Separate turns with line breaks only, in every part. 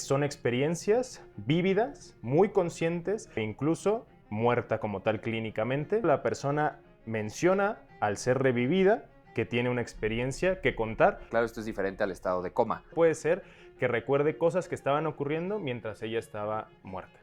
son experiencias vívidas, muy conscientes e incluso muerta como tal clínicamente. La persona menciona al ser revivida que tiene una experiencia que contar.
Claro, esto es diferente al estado de coma.
Puede ser que recuerde cosas que estaban ocurriendo mientras ella estaba muerta.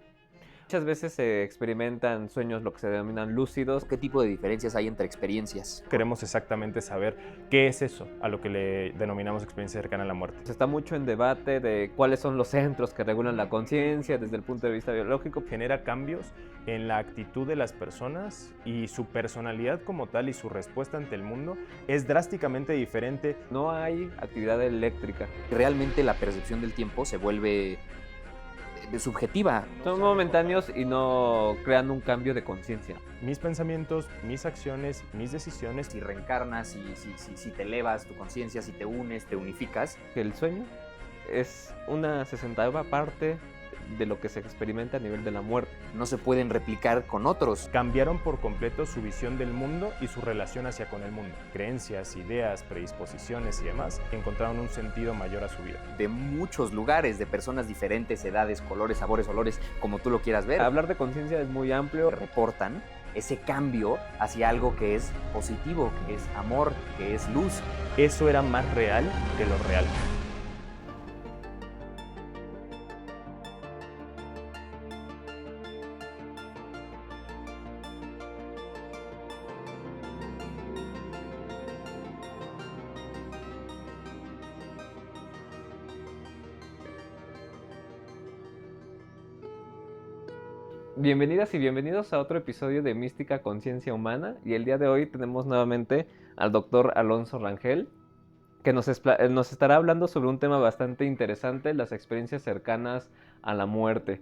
Muchas veces se experimentan sueños, lo que se denominan lúcidos.
¿Qué tipo de diferencias hay entre experiencias?
Queremos exactamente saber qué es eso a lo que le denominamos experiencia cercana a la muerte.
Se está mucho en debate de cuáles son los centros que regulan la conciencia desde el punto de vista biológico.
Genera cambios en la actitud de las personas y su personalidad como tal y su respuesta ante el mundo es drásticamente diferente.
No hay actividad eléctrica.
Realmente la percepción del tiempo se vuelve subjetiva.
Son momentáneos y no crean un cambio de conciencia.
Mis pensamientos, mis acciones, mis decisiones.
Si reencarnas, si te elevas tu conciencia, si te unes, te unificas.
El sueño es una 60ª parte de lo que se experimenta a nivel de la muerte.
No se pueden replicar con otros.
Cambiaron por completo su visión del mundo y su relación hacia con el mundo. Creencias, ideas, predisposiciones y demás encontraron un sentido mayor a su vida.
De muchos lugares, de personas diferentes, edades, colores, sabores, olores, como tú lo quieras ver.
Hablar de conciencia es muy amplio.
Reportan ese cambio hacia algo que es positivo, que es amor, que es luz.
Eso era más real que lo real.
Bienvenidas y bienvenidos a otro episodio de Mística Conciencia Humana, y el día de hoy tenemos nuevamente al doctor Alonso Rangel, que nos estará hablando sobre un tema bastante interesante: las experiencias cercanas a la muerte.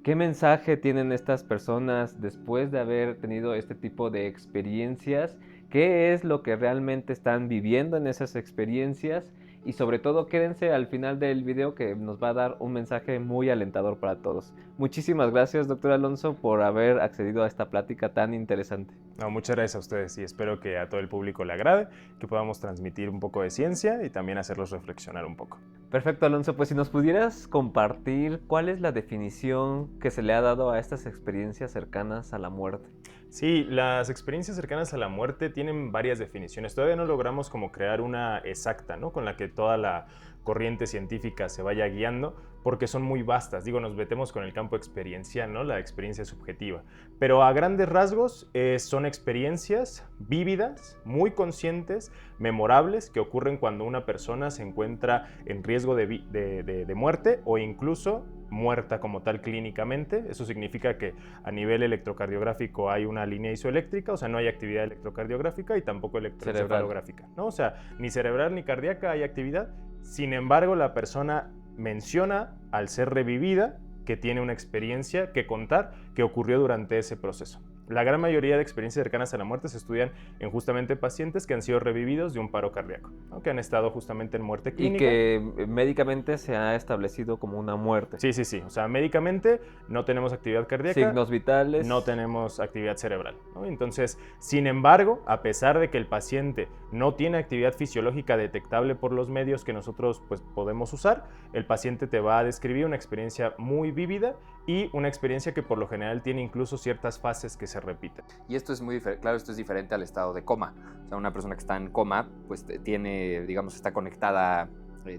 ¿Qué mensaje tienen estas personas después de haber tenido este tipo de experiencias? ¿Qué es lo que realmente están viviendo en esas experiencias? Y sobre todo, quédense al final del video, que nos va a dar un mensaje muy alentador para todos. Muchísimas gracias, doctor Alonso, por haber accedido a esta plática tan interesante.
No, muchas gracias a ustedes y espero que a todo el público le agrade, que podamos transmitir un poco de ciencia y también hacerlos reflexionar un poco.
Perfecto, Alonso, pues si nos pudieras compartir cuál es la definición que se le ha dado a estas experiencias cercanas a la muerte.
Sí, las experiencias cercanas a la muerte tienen varias definiciones. Todavía no logramos como crear una exacta, ¿no?, con la que toda la corriente científica se vaya guiando, porque son muy vastas. Digo, nos metemos con el campo experiencial, ¿no?, la experiencia subjetiva. Pero a grandes rasgos son experiencias vívidas, muy conscientes, memorables, que ocurren cuando una persona se encuentra en riesgo de muerte o incluso muerta como tal clínicamente. Eso significa que a nivel electrocardiográfico hay una línea isoeléctrica, o sea, no hay actividad electrocardiográfica y tampoco electroencefalográfica, ¿no? O sea, ni cerebral ni cardíaca hay actividad. Sin embargo, la persona menciona al ser revivida que tiene una experiencia que contar que ocurrió durante ese proceso. La gran mayoría de experiencias cercanas a la muerte se estudian en justamente pacientes que han sido revividos de un paro cardíaco, ¿no?, que han estado justamente en muerte clínica.
Y que médicamente se ha establecido como una muerte.
Sí. O sea, médicamente no tenemos actividad cardíaca.
Signos vitales.
No tenemos actividad cerebral, ¿no? Entonces, sin embargo, a pesar de que el paciente no tiene actividad fisiológica detectable por los medios que nosotros pues, podemos usar, el paciente te va a describir una experiencia muy vívida y una experiencia que por lo general tiene incluso ciertas fases que se repiten.
Y esto es muy claro, esto es diferente al estado de coma. O sea, una persona que está en coma, pues tiene, digamos, está conectada,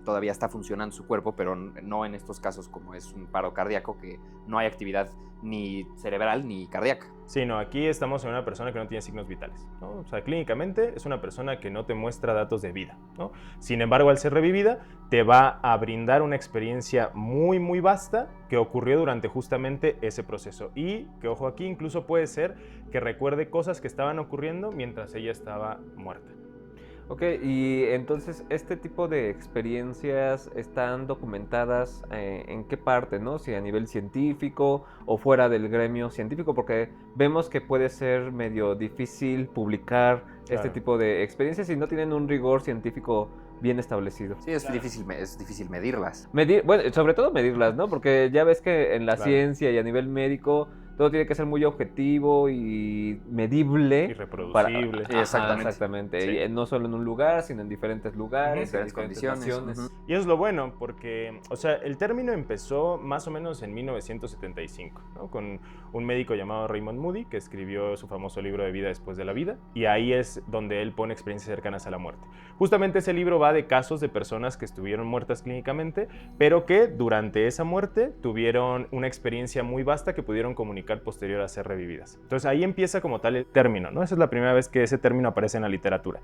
todavía está funcionando su cuerpo, pero no en estos casos como es un paro cardíaco, que no hay actividad ni cerebral ni cardíaca.
Sí, no, aquí estamos en una persona que no tiene signos vitales, ¿no? O sea, clínicamente es una persona que no te muestra datos de vida, ¿no? Sin embargo, al ser revivida, te va a brindar una experiencia muy, muy vasta que ocurrió durante justamente ese proceso. Y que, ojo, aquí incluso puede ser que recuerde cosas que estaban ocurriendo mientras ella estaba muerta.
Ok, y entonces este tipo de experiencias están documentadas en qué parte, ¿no? Si a nivel científico o fuera del gremio científico, porque vemos que puede ser medio difícil publicar este tipo de experiencias si no tienen un rigor científico bien establecido.
Sí, es difícil medirlas.
Bueno, sobre todo medirlas, ¿no? Porque ya ves que en la ciencia y a nivel médico todo tiene que ser muy objetivo y medible.
Y reproducible.
Ajá, exactamente.
Sí.
Y no solo en un lugar, sino en diferentes lugares, en
Diferentes
diferentes
condiciones.
naciones.
Y eso es lo bueno, porque, o sea, el término empezó más o menos en 1975, ¿no? Con un médico llamado Raymond Moody, que escribió su famoso libro de Vida después de la vida, y ahí es donde él pone experiencias cercanas a la muerte. Justamente ese libro va de casos de personas que estuvieron muertas clínicamente, pero que durante esa muerte tuvieron una experiencia muy vasta que pudieron comunicar posterior a ser revividas. Entonces ahí empieza como tal el término, ¿no? Esa es la primera vez que ese término aparece en la literatura.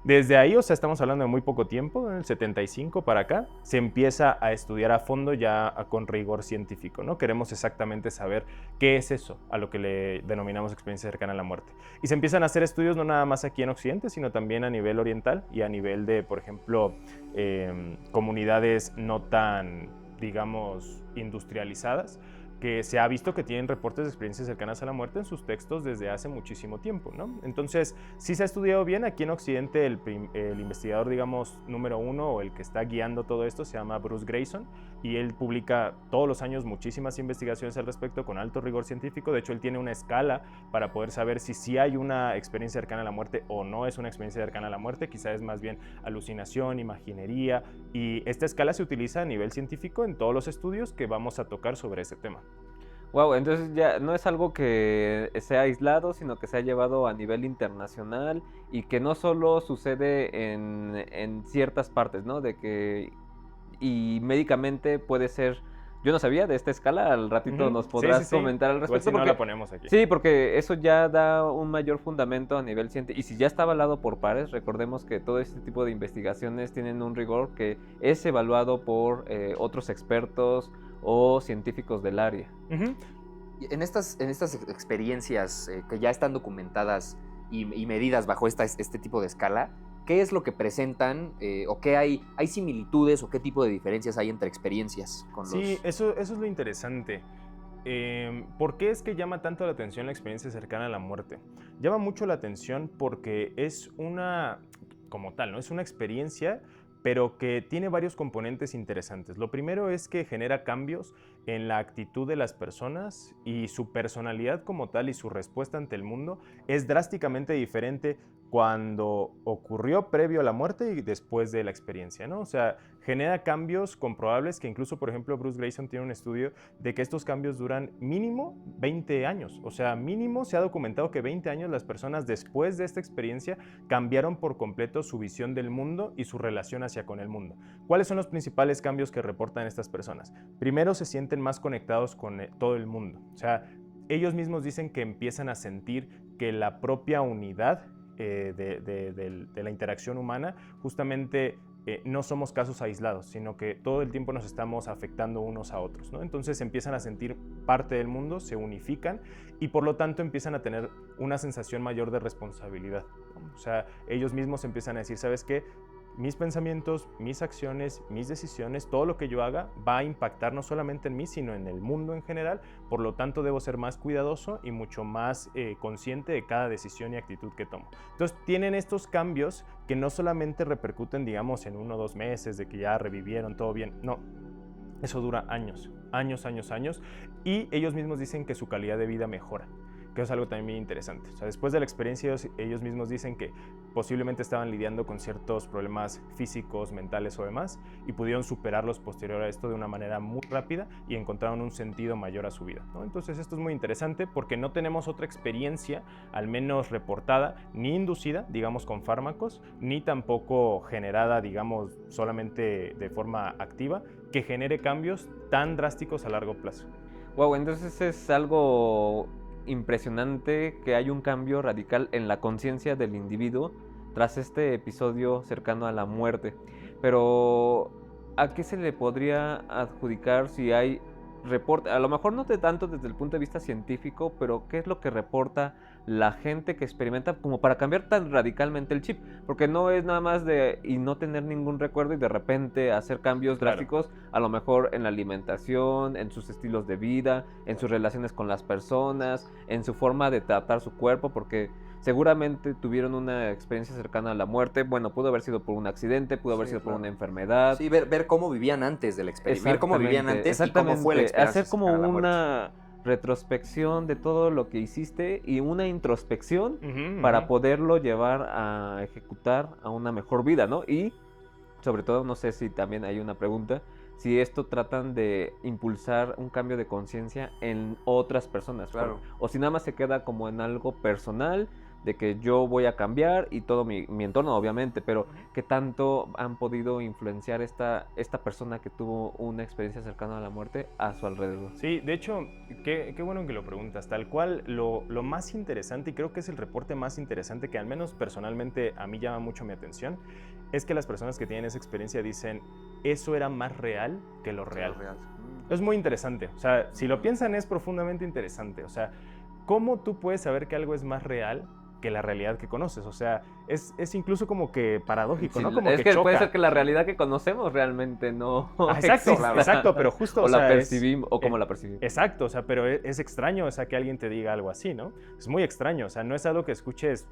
Desde ahí, o sea, estamos hablando de muy poco tiempo, en el 75 para acá, se empieza a estudiar a fondo ya con rigor científico, ¿no? Queremos exactamente saber qué es eso, a lo que le denominamos experiencia cercana a la muerte. Y se empiezan a hacer estudios no nada más aquí en Occidente, sino también a nivel oriental y a nivel de, por ejemplo, comunidades no tan, digamos, industrializadas, que se ha visto que tienen reportes de experiencias cercanas a la muerte en sus textos desde hace muchísimo tiempo, ¿no? Entonces, sí se ha estudiado bien. Aquí en Occidente el investigador, digamos, número uno, o el que está guiando todo esto, se llama Bruce Greyson, y él publica todos los años muchísimas investigaciones al respecto con alto rigor científico. De hecho, él tiene una escala para poder saber si sí hay una experiencia cercana a la muerte o no es una experiencia cercana a la muerte. Quizá es más bien alucinación, imaginería, y esta escala se utiliza a nivel científico en todos los estudios que vamos a tocar sobre ese tema.
Wow, entonces ya no es algo que sea aislado, sino que se ha llevado a nivel internacional y que no solo sucede en ciertas partes, ¿no? Y médicamente puede ser. Yo no sabía de esta escala, al ratito nos podrás comentar al
Igual
respecto.
si no la ponemos aquí.
Sí, porque eso ya da un mayor fundamento a nivel científico. Y si ya está avalado por pares, recordemos que todo este tipo de investigaciones tienen un rigor que es evaluado por otros expertos o científicos del área.
En estas experiencias que ya están documentadas y medidas bajo este tipo de escala, ¿qué es lo que presentan o qué hay similitudes o qué tipo de diferencias hay entre experiencias con los...?
Sí, eso es lo interesante. ¿Por qué es que llama tanto la atención la experiencia cercana a la muerte? Llama mucho la atención porque es una, como tal, ¿no? Es una experiencia, pero que tiene varios componentes interesantes. Lo primero es que genera cambios en la actitud de las personas, y su personalidad como tal y su respuesta ante el mundo es drásticamente diferente cuando ocurrió previo a la muerte y después de la experiencia, ¿no? O sea, genera cambios comprobables que incluso, por ejemplo, Bruce Greyson tiene un estudio de que estos cambios duran mínimo 20 años. O sea, mínimo se ha documentado que 20 años las personas después de esta experiencia cambiaron por completo su visión del mundo y su relación hacia con el mundo. ¿Cuáles son los principales cambios que reportan estas personas? Primero, se sienten más conectados con todo el mundo. O sea, ellos mismos dicen que empiezan a sentir que la propia unidad de la interacción humana justamente no somos casos aislados, sino que todo el tiempo nos estamos afectando unos a otros, ¿no? Entonces empiezan a sentir parte del mundo, se unifican y por lo tanto empiezan a tener una sensación mayor de responsabilidad, ¿no? O sea, ellos mismos empiezan a decir, ¿sabes qué? Mis pensamientos, mis acciones, mis decisiones, todo lo que yo haga va a impactar no solamente en mí, sino en el mundo en general. Por lo tanto, debo ser más cuidadoso y mucho más consciente de cada decisión y actitud que tomo. Entonces, tienen estos cambios que no solamente repercuten, digamos, en 1 o 2 meses de que ya revivieron, todo bien. No, eso dura años, y ellos mismos dicen que su calidad de vida mejora, que es algo también muy interesante. O sea, después de la experiencia, ellos mismos dicen que posiblemente estaban lidiando con ciertos problemas físicos, mentales o demás, y pudieron superarlos posterior a esto de una manera muy rápida y encontraron un sentido mayor a su vida, ¿no? Entonces esto es muy interesante porque no tenemos otra experiencia, al menos reportada, ni inducida, digamos, con fármacos, ni tampoco generada, digamos, solamente de forma activa, que genere cambios tan drásticos a largo plazo.
Wow, entonces es algo impresionante que hay un cambio radical en la conciencia del individuo tras este episodio cercano a la muerte. Pero ¿a qué se le podría adjudicar si hay reporte? A lo mejor no tanto desde el punto de vista científico, pero ¿qué es lo que reporta la gente que experimenta como para cambiar tan radicalmente el chip? Porque no es nada más y no tener ningún recuerdo y de repente hacer cambios drásticos, a lo mejor en la alimentación, en sus estilos de vida, en sus relaciones con las personas, en su forma de tratar su cuerpo, porque seguramente tuvieron una experiencia cercana a la muerte. Bueno, pudo haber sido por un accidente, pudo haber sido por una enfermedad.
Sí, ver cómo vivían antes de la experiencia, ver cómo vivían antes y cómo fue la experiencia.
Hacer como retrospección de todo lo que hiciste y una introspección
Ujú,
para
ujú.
poderlo llevar a ejecutar a una mejor vida, ¿no? Y sobre todo, no sé si también hay una pregunta, si esto tratan de impulsar un cambio de conciencia en otras personas,
Claro.
o si nada más se queda como en algo personal, de que yo voy a cambiar y todo mi entorno, obviamente, pero ¿qué tanto han podido influenciar esta persona que tuvo una experiencia cercana a la muerte a su alrededor?
Sí, de hecho, qué bueno que lo preguntas. Tal cual, lo más interesante, y creo que es el reporte más interesante que al menos personalmente a mí llama mucho mi atención, es que las personas que tienen esa experiencia dicen, eso era más real que lo real.
Real.
Es muy interesante. O sea, si lo piensan es profundamente interesante. O sea, ¿cómo tú puedes saber que algo es más real que la realidad que conoces? O sea, es incluso como que paradójico,
Sí,
¿no? Como
es que puede
choca.
ser que la realidad que conocemos realmente no
Exacto,
exista.
exacto, pero justo,
o
o
la
sea,
percibimos, o como la percibimos.
Exacto, o sea, pero es extraño, o sea, que alguien te diga algo así, ¿no? Es muy extraño, o sea, no es algo que escuches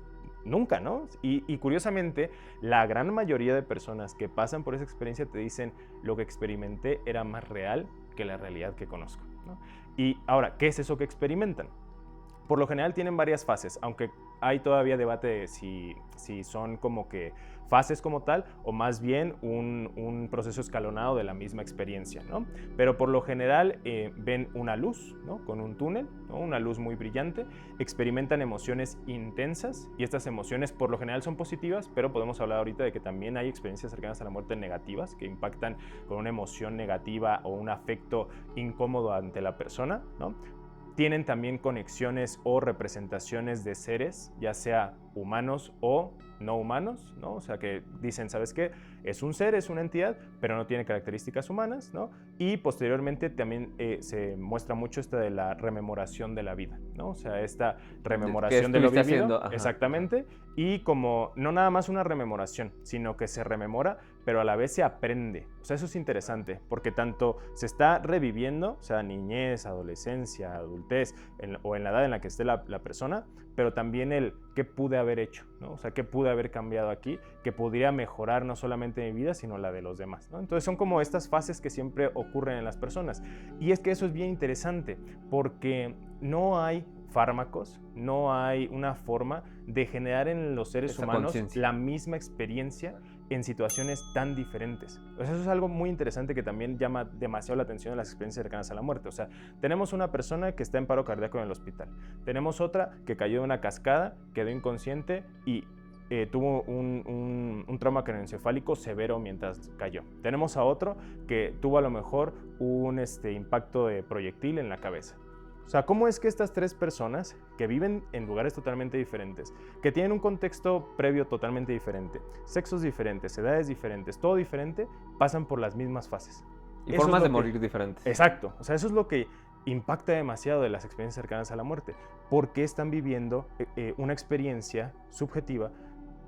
nunca, ¿no? Y curiosamente, la gran mayoría de personas que pasan por esa experiencia te dicen, lo que experimenté era más real que la realidad que conozco, ¿no? Y ahora, ¿qué es eso que experimentan? Por lo general tienen varias fases, aunque hay todavía debate de si son como que fases como tal o más bien un proceso escalonado de la misma experiencia, ¿no? Pero por lo general ven una luz, ¿no? Con un túnel, ¿no? Una luz muy brillante, experimentan emociones intensas y estas emociones por lo general son positivas, pero podemos hablar ahorita de que también hay experiencias cercanas a la muerte negativas que impactan con una emoción negativa o un afecto incómodo ante la persona, ¿no? Tienen también conexiones o representaciones de seres, ya sea humanos o no humanos, ¿no? O sea, que dicen, ¿sabes qué? Es un ser, es una entidad, pero no tiene características humanas, ¿no? Y posteriormente también se muestra mucho esta de la rememoración de la vida, ¿no? O sea, esta rememoración de lo
estuviste
vivido,
haciendo? Ajá,
exactamente, y como no nada más una rememoración, sino que se rememora, pero a la vez se aprende. O sea, eso es interesante, porque tanto se está reviviendo, o sea, niñez, adolescencia, adultez, o en la edad en la que esté la persona, pero también el qué pude haber hecho, ¿no? O sea, qué pude haber cambiado aquí, que podría mejorar no solamente mi vida, sino la de los demás, ¿no? Entonces son como estas fases que siempre ocurren en las personas. Y es que eso es bien interesante, porque no hay fármacos, no hay una forma de generar en los seres
Esa
humanos
conciencia.
la misma experiencia en situaciones tan diferentes. O sea, eso es algo muy interesante que también llama demasiado la atención en las experiencias cercanas a la muerte. O sea, tenemos una persona que está en paro cardíaco en el hospital. Tenemos otra que cayó de una cascada, quedó inconsciente y tuvo un trauma craneoencefálico severo mientras cayó. Tenemos a otro que tuvo a lo mejor un impacto de proyectil en la cabeza. O sea, ¿cómo es que estas tres personas que viven en lugares totalmente diferentes, que tienen un contexto previo totalmente diferente, sexos diferentes, edades diferentes, todo diferente, pasan por las mismas fases?
Y
Eso
formas
es
de
lo que-
morir diferentes.
Exacto, o sea, eso es lo que impacta demasiado de las experiencias cercanas a la muerte, porque están viviendo una experiencia subjetiva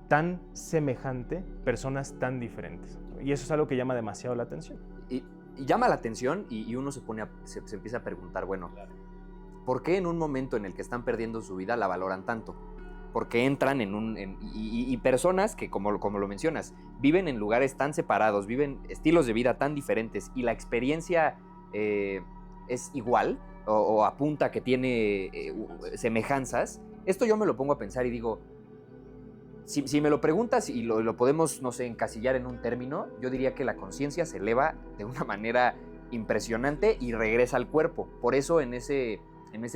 tan semejante, personas tan diferentes. Y eso es algo que llama demasiado la atención.
Y llama la atención y uno se empieza a preguntar, bueno, ¿por qué en un momento en el que están perdiendo su vida la valoran tanto? Porque entran y personas que, como lo mencionas, viven en lugares tan separados, viven estilos de vida tan diferentes y la experiencia es igual o apunta que tiene semejanzas. Esto yo me lo pongo a pensar y digo, si me lo preguntas y lo podemos, no sé, encasillar en un término, yo diría que la conciencia se eleva de una manera impresionante y regresa al cuerpo. Por eso en ese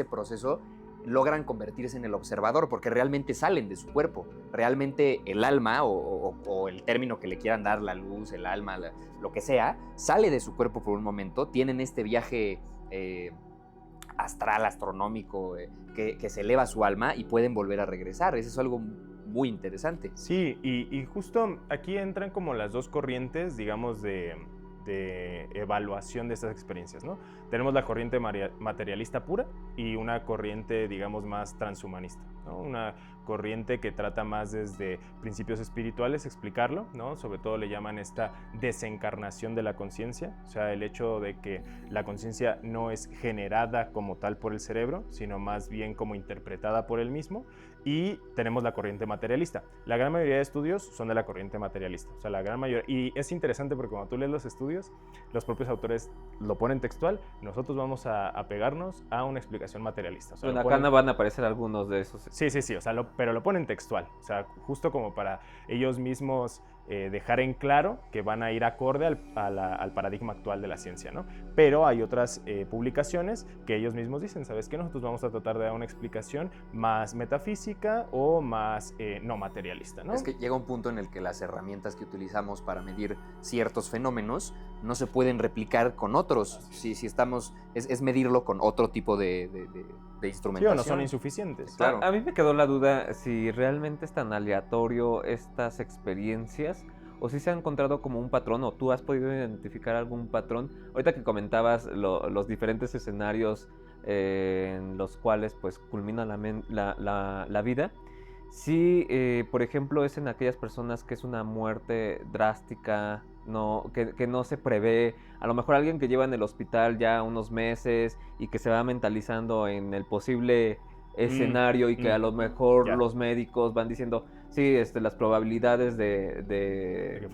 proceso logran convertirse en el observador, porque realmente salen de su cuerpo. Realmente el alma, o el término que le quieran dar, la luz, el alma, lo que sea, sale de su cuerpo por un momento, tienen este viaje astral, astronómico, que se eleva su alma y pueden volver a regresar. Eso es algo muy interesante.
Sí, y justo aquí entran como las dos corrientes, digamos, de evaluación de estas experiencias, ¿no? Tenemos la corriente materialista pura y una corriente, digamos, más transhumanista, ¿no? Una corriente que trata más desde principios espirituales, explicarlo, ¿no? Sobre todo le llaman esta desencarnación de la conciencia, o sea, el hecho de que la conciencia no es generada como tal por el cerebro, sino más bien como interpretada por él mismo. Y tenemos la corriente materialista. La gran mayoría de estudios son de la corriente materialista. O sea, la gran mayoría. Y es interesante porque cuando tú lees los estudios, los propios autores lo ponen textual. Nosotros vamos a pegarnos a una explicación materialista. O sea,
Bueno, acá no van a aparecer algunos de esos.
Sí. O sea, pero lo ponen textual. O sea, justo como para ellos mismos dejar en claro que van a ir acorde al paradigma actual de la ciencia, ¿no? Pero hay otras publicaciones que ellos mismos dicen, ¿sabes qué? Nosotros vamos a tratar de dar una explicación más metafísica o más no materialista, ¿no?
Es que llega un punto en el que las herramientas que utilizamos para medir ciertos fenómenos no se pueden replicar con otros. Si estamos, es medirlo con otro tipo de instrumentación.
Sí, o no son insuficientes.
Claro.
A mí me quedó la duda si realmente es tan aleatorio estas experiencias o si se ha encontrado como un patrón o tú has podido identificar algún patrón. Ahorita que comentabas los diferentes escenarios en los cuales pues culmina la vida. Sí, por ejemplo, es en aquellas personas que es una muerte drástica, que no se prevé. A lo mejor alguien que lleva en el hospital ya unos meses y que se va mentalizando en el posible escenario y que a lo mejor los médicos van diciendo, sí, las probabilidades de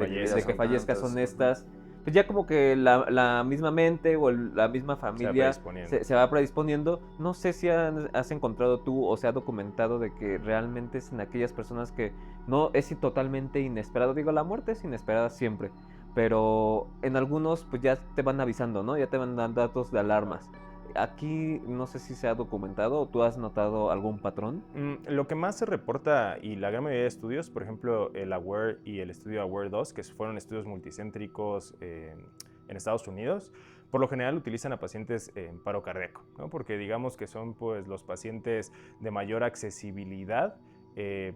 que fallezca son estas. Pues ya como que la misma mente o la misma familia se va predisponiendo. No sé si has encontrado tú o se ha documentado de que realmente es en aquellas personas que no es totalmente inesperado. Digo, la muerte es inesperada siempre, pero en algunos pues ya te van avisando, ¿no? Ya te van dando datos de alarmas. Aquí no sé si se ha documentado o tú has notado algún patrón.
Lo que más se reporta, y la gran mayoría de estudios, por ejemplo el AWARE y el estudio AWARE 2, que fueron estudios multicéntricos en Estados Unidos, por lo general utilizan a pacientes en paro cardíaco, ¿no? Porque digamos que son pues, los pacientes de mayor accesibilidad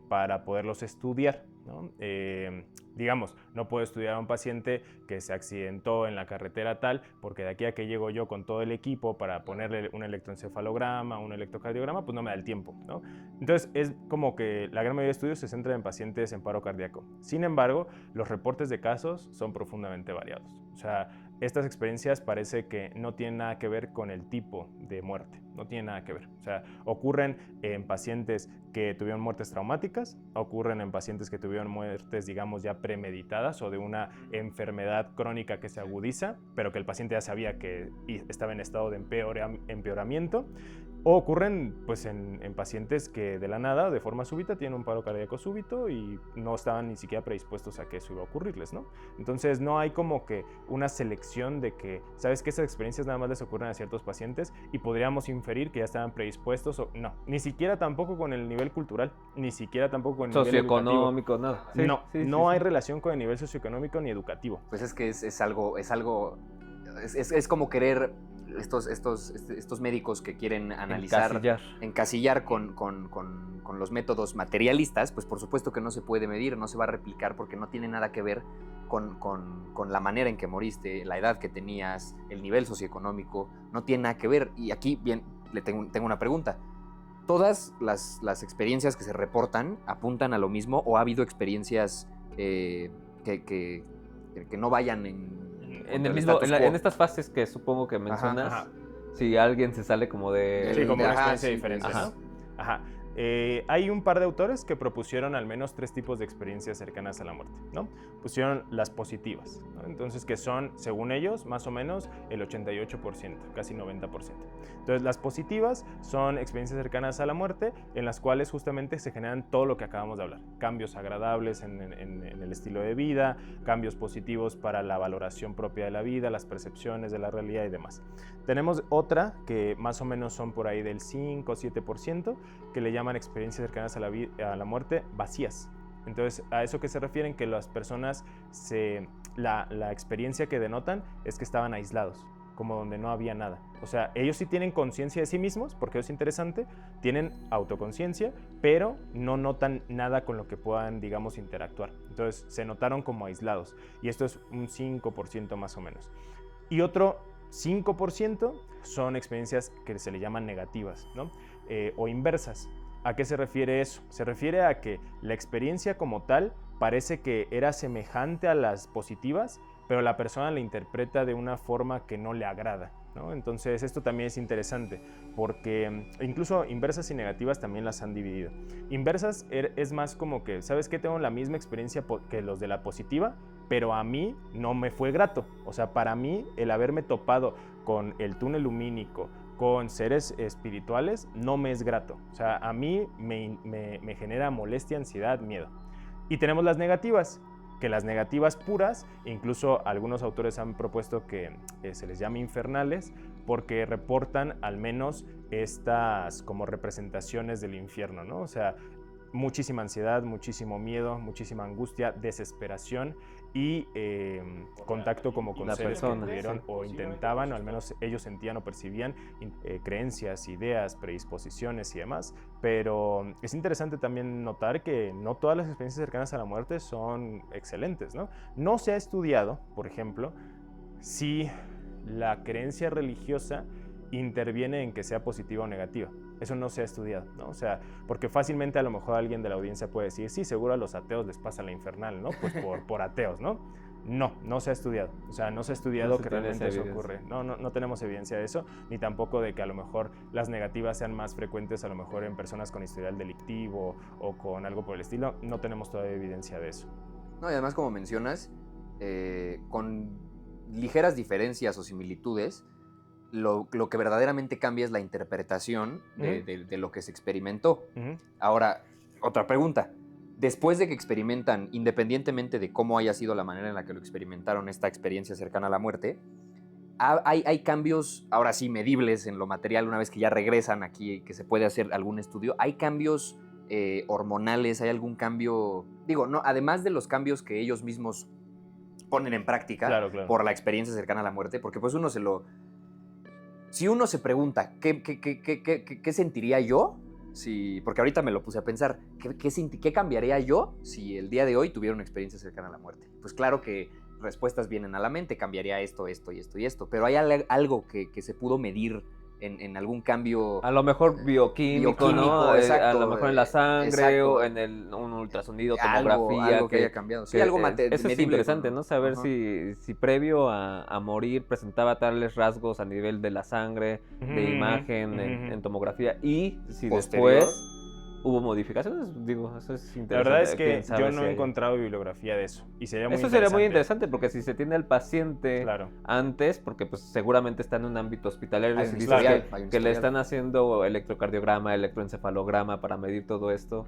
para poderlos estudiar, ¿no? Digamos, no puedo estudiar a un paciente que se accidentó en la carretera tal, porque de aquí a que llego yo con todo el equipo para ponerle un electroencefalograma, un electrocardiograma, pues no me da el tiempo, ¿no? Entonces es como que la gran mayoría de estudios se centran en pacientes en paro cardíaco. Sin embargo, los reportes de casos son profundamente variados. O sea, estas experiencias parece que no tienen nada que ver con el tipo de muerte, no tienen nada que ver. O sea, ocurren en pacientes que tuvieron muertes traumáticas, ocurren en pacientes que tuvieron muertes, digamos, ya premeditadas o de una enfermedad crónica que se agudiza, pero que el paciente ya sabía que estaba en estado de empeoramiento, o ocurren pues, en pacientes que de la nada, de forma súbita, tienen un paro cardíaco súbito y no estaban ni siquiera predispuestos a que eso iba a ocurrirles, ¿no? Entonces no hay como que una selección de que, ¿sabes qué? Esas experiencias nada más les ocurren a ciertos pacientes y podríamos inferir que ya estaban predispuestos o no, ni siquiera tampoco con el nivel cultural, ni siquiera tampoco con el nivel
socioeconómico, nada.
Sí, no hay relación con el nivel socioeconómico ni educativo.
Pues es que es como querer estos médicos que quieren analizar, encasillar con los métodos materialistas, pues por supuesto que no se puede medir, no se va a replicar porque no tiene nada que ver con la manera en que moriste, la edad que tenías, el nivel socioeconómico, no tiene nada que ver. Y aquí bien, le tengo una pregunta. ¿Todas las experiencias que se reportan apuntan a lo mismo o ha habido experiencias que no vayan
en estas fases que supongo que mencionas? Si alguien se sale como de...
Sí, como una experiencia diferente, ¿no? Hay un par de autores que propusieron al menos 3 tipos de experiencias cercanas a la muerte, ¿no? Pusieron las positivas, ¿no? Entonces que son, según ellos, más o menos el 88%, casi 90%. Entonces las positivas son experiencias cercanas a la muerte en las cuales justamente se generan todo lo que acabamos de hablar. Cambios agradables en el estilo de vida, cambios positivos para la valoración propia de la vida, las percepciones de la realidad y demás. Tenemos otra que más o menos son por ahí del 5 o 7% que le llaman experiencias cercanas a la muerte vacías. Entonces, a eso que se refieren que las personas, la experiencia que denotan es que estaban aislados, como donde no había nada. O sea, ellos sí tienen conciencia de sí mismos, porque es interesante, tienen autoconciencia, pero no notan nada con lo que puedan, digamos, interactuar. Entonces, se notaron como aislados. Y esto es un 5% más o menos. Y otro 5% son experiencias que se le llaman negativas, ¿no? O inversas. ¿A qué se refiere eso? Se refiere a que la experiencia como tal parece que era semejante a las positivas, pero la persona la interpreta de una forma que no le agrada, ¿no? Entonces esto también es interesante porque incluso inversas y negativas también las han dividido. Inversas es más como que, ¿sabes qué? Tengo la misma experiencia que los de la positiva, pero a mí no me fue grato. O sea, para mí el haberme topado con el túnel lumínico, con seres espirituales, no me es grato. O sea, a mí me genera molestia, ansiedad, miedo. Y tenemos las negativas, que las negativas puras, incluso algunos autores han propuesto que se les llame infernales, porque reportan al menos estas como representaciones del infierno, ¿no? O sea, muchísima ansiedad, muchísimo miedo, muchísima angustia, desesperación y contacto como con seres que pudieron o intentaban, o al menos ellos sentían o percibían creencias, ideas, predisposiciones y demás. Pero es interesante también notar que no todas las experiencias cercanas a la muerte son excelentes, ¿no? No se ha estudiado, por ejemplo, si la creencia religiosa interviene en que sea positiva o negativa. Eso no se ha estudiado, ¿no? O sea, porque fácilmente a lo mejor alguien de la audiencia puede decir, sí, seguro a los ateos les pasa la infernal, ¿no? Pues por ateos, ¿no? No se ha estudiado. O sea, no se ha estudiado que realmente eso ocurre. No tenemos evidencia de eso, ni tampoco de que a lo mejor las negativas sean más frecuentes a lo mejor en personas con historial delictivo o con algo por el estilo. No tenemos todavía evidencia de eso.
No, y además, como mencionas, con ligeras diferencias o similitudes, lo que verdaderamente cambia es la interpretación de lo que se experimentó. Ahora, otra pregunta. Después de que experimentan, independientemente de cómo haya sido la manera en la que lo experimentaron, esta experiencia cercana a la muerte, hay cambios, ahora sí, medibles en lo material, una vez que ya regresan aquí, que se puede hacer algún estudio. ¿Hay cambios hormonales? ¿Hay algún cambio? Digo, no, además de los cambios que ellos mismos ponen en práctica
claro.
por la experiencia cercana a la muerte, porque pues si uno se pregunta, ¿qué sentiría yo? Porque ahorita me lo puse a pensar, ¿qué cambiaría yo si el día de hoy tuviera una experiencia cercana a la muerte? Pues claro que respuestas vienen a la mente, cambiaría esto, esto y esto y esto, pero hay algo que se pudo medir en algún cambio.
A lo mejor bioquímico, ¿no?
Exacto,
a lo mejor en la sangre
exacto.
o en un ultrasonido, tomografía.
Algo que haya cambiado. Sí,
algo
medible.
Eso es interesante, ¿no? Saber si previo a morir presentaba tales rasgos a nivel de la sangre, de imagen, en tomografía, y si
posterior,
después hubo modificaciones. Digo, eso es interesante.
La verdad es que yo no he encontrado bibliografía de eso. Y sería muy
eso sería muy interesante, porque si se tiene al paciente antes, porque pues seguramente está en un ámbito hospitalario, que le están haciendo electrocardiograma, electroencefalograma para medir todo esto,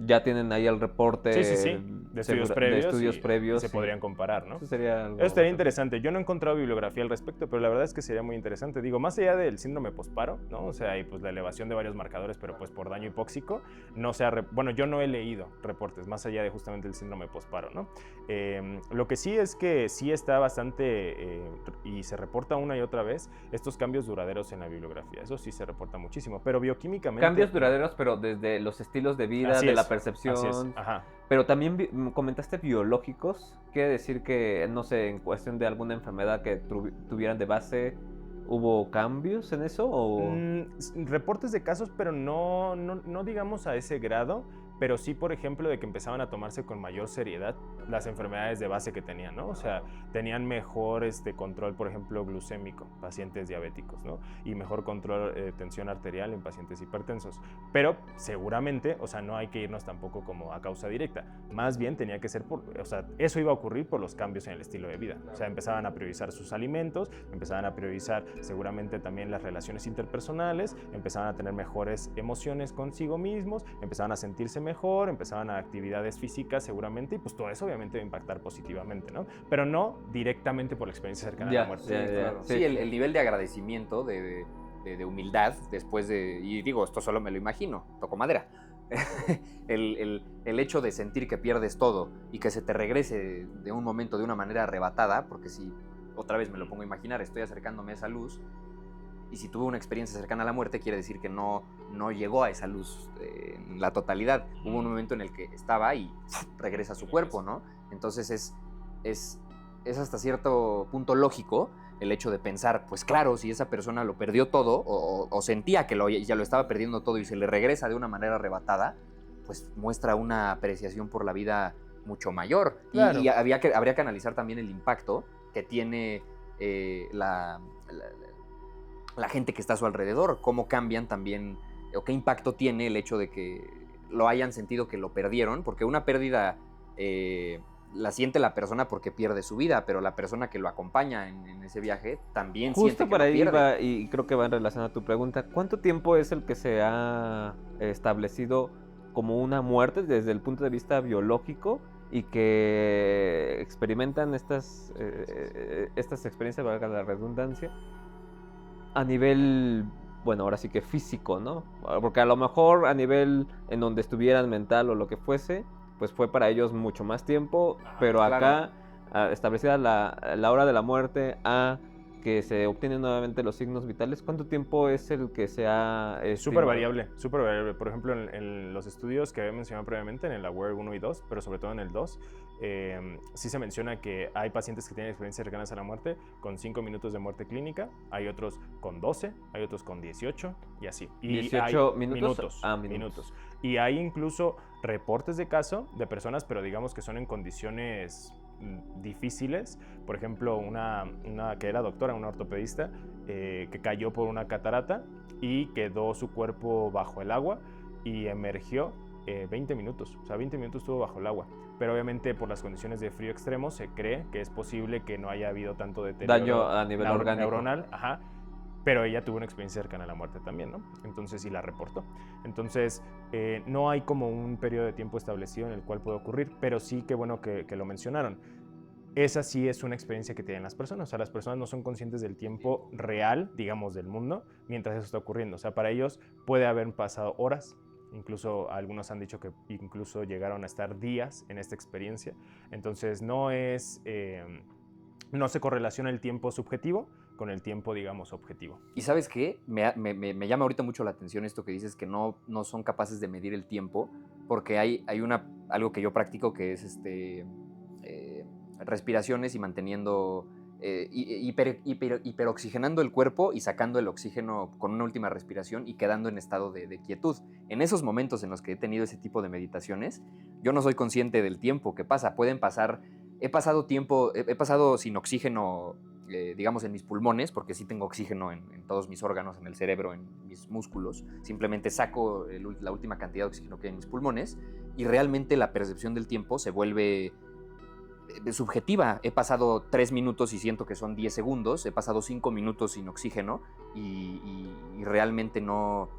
ya tienen ahí el reporte
de estudios previos y se podrían comparar, ¿no?
Eso sería
interesante. Yo no he encontrado bibliografía al respecto, pero la verdad es que sería muy interesante. Digo, más allá del síndrome posparo, ¿no? O sea, y pues la elevación de varios marcadores, pero pues por daño hipóxico, bueno, yo no he leído reportes más allá de justamente el síndrome posparo, ¿no? Lo que sí es que sí está bastante, y se reporta una y otra vez, estos cambios duraderos en la bibliografía. Eso sí se reporta muchísimo, pero bioquímicamente...
Cambios duraderos, pero desde los estilos de vida, la percepción.
Así es. Ajá.
Pero también comentaste biológicos. Quiere decir que, no sé, en cuestión de alguna enfermedad que tuvieran de base, ¿hubo cambios en eso? ¿O?
Reportes de casos, pero no digamos a ese grado, pero sí, por ejemplo, de que empezaban a tomarse con mayor seriedad las enfermedades de base que tenían, ¿no? O sea, tenían mejor control, por ejemplo, glucémico, pacientes diabéticos, ¿no? Y mejor control de tensión arterial en pacientes hipertensos. Pero seguramente, o sea, no hay que irnos tampoco como a causa directa. Más bien tenía que ser eso iba a ocurrir por los cambios en el estilo de vida. O sea, empezaban a priorizar sus alimentos, empezaban a priorizar seguramente también las relaciones interpersonales, empezaban a tener mejores emociones consigo mismos, empezaban a sentirse mejor, empezaban a actividades físicas seguramente, y pues todo eso obviamente va a impactar positivamente, ¿no? Pero no directamente por la experiencia cercana a la muerte.
Sí, el nivel de agradecimiento, de humildad, después y digo, esto solo me lo imagino, toco madera, el hecho de sentir que pierdes todo y que se te regrese de un momento de una manera arrebatada, porque si otra vez me lo pongo a imaginar, estoy acercándome a esa luz, y si tuve una experiencia cercana a la muerte, quiere decir que no llegó a esa luz en la totalidad. Hubo un momento en el que estaba y regresa a su cuerpo, ¿no? Entonces es hasta cierto punto lógico el hecho de pensar, pues claro, si esa persona lo perdió todo o sentía que ya lo estaba perdiendo todo y se le regresa de una manera arrebatada, pues muestra una apreciación por la vida mucho mayor.
Claro.
Y habría que analizar también el impacto que tiene la gente que está a su alrededor, cómo cambian también, o qué impacto tiene el hecho de que lo hayan sentido que lo perdieron, porque una pérdida la siente la persona porque pierde su vida, pero la persona que lo acompaña en ese viaje también siente
Justo
que
para
lo
ahí
pierde.
va, y creo que va en relación a tu pregunta, ¿cuánto tiempo es el que se ha establecido como una muerte desde el punto de vista biológico y que experimentan estas experiencias, valga la redundancia, a nivel, bueno, ahora sí que físico, ¿no? Porque a lo mejor a nivel en donde estuvieran mental o lo que fuese, pues fue para ellos mucho más tiempo, pero acá, establecida la hora de la muerte, a que se obtienen nuevamente los signos vitales, ¿cuánto tiempo es el que se ha
Súper
estimado?
variable, súper variable. Por ejemplo, en los estudios que había mencionado previamente, en el AWARE 1 y 2, pero sobre todo en el 2, sí se menciona que hay pacientes que tienen experiencias cercanas a la muerte con 5 minutos de muerte clínica, hay otros con 12, hay otros con 18 y así. Y
18
hay
minutos.
minutos. Y hay incluso reportes de caso de personas, pero digamos que son en condiciones difíciles. Por ejemplo, una que era doctora, una ortopedista, que cayó por una catarata y quedó su cuerpo bajo el agua y emergió 20 minutos. O sea, 20 minutos estuvo bajo el agua. Pero obviamente por las condiciones de frío extremo se cree que es posible que no haya habido tanto deterioro
Daño a nivel orgánico.
neuronal. Ajá. Pero ella tuvo una experiencia cercana a la muerte también, ¿no? Entonces sí la reportó. Entonces no hay como un periodo de tiempo establecido en el cual puede ocurrir, pero sí que bueno que lo mencionaron. Esa sí es una experiencia que tienen las personas. O sea, las personas no son conscientes del tiempo real, digamos, del mundo, mientras eso está ocurriendo. O sea, para ellos puede haber pasado horas. Incluso algunos han dicho que incluso llegaron a estar días en esta experiencia. Entonces no se correlaciona el tiempo subjetivo con el tiempo, digamos, objetivo.
¿Y sabes qué? Me llama ahorita mucho la atención esto que dices, que no son capaces de medir el tiempo, porque hay algo que yo practico que es respiraciones y manteniendo, hiperoxigenando el cuerpo y sacando el oxígeno con una última respiración y quedando en estado de quietud. En esos momentos en los que he tenido ese tipo de meditaciones, yo no soy consciente del tiempo que pasa. Pueden pasar, he pasado sin oxígeno, digamos, en mis pulmones, porque sí tengo oxígeno en todos mis órganos, en el cerebro, en mis músculos. Simplemente saco la última cantidad de oxígeno que hay en mis pulmones y realmente la percepción del tiempo se vuelve subjetiva. He pasado 3 minutos y siento que son 10 segundos, he pasado 5 minutos sin oxígeno y realmente no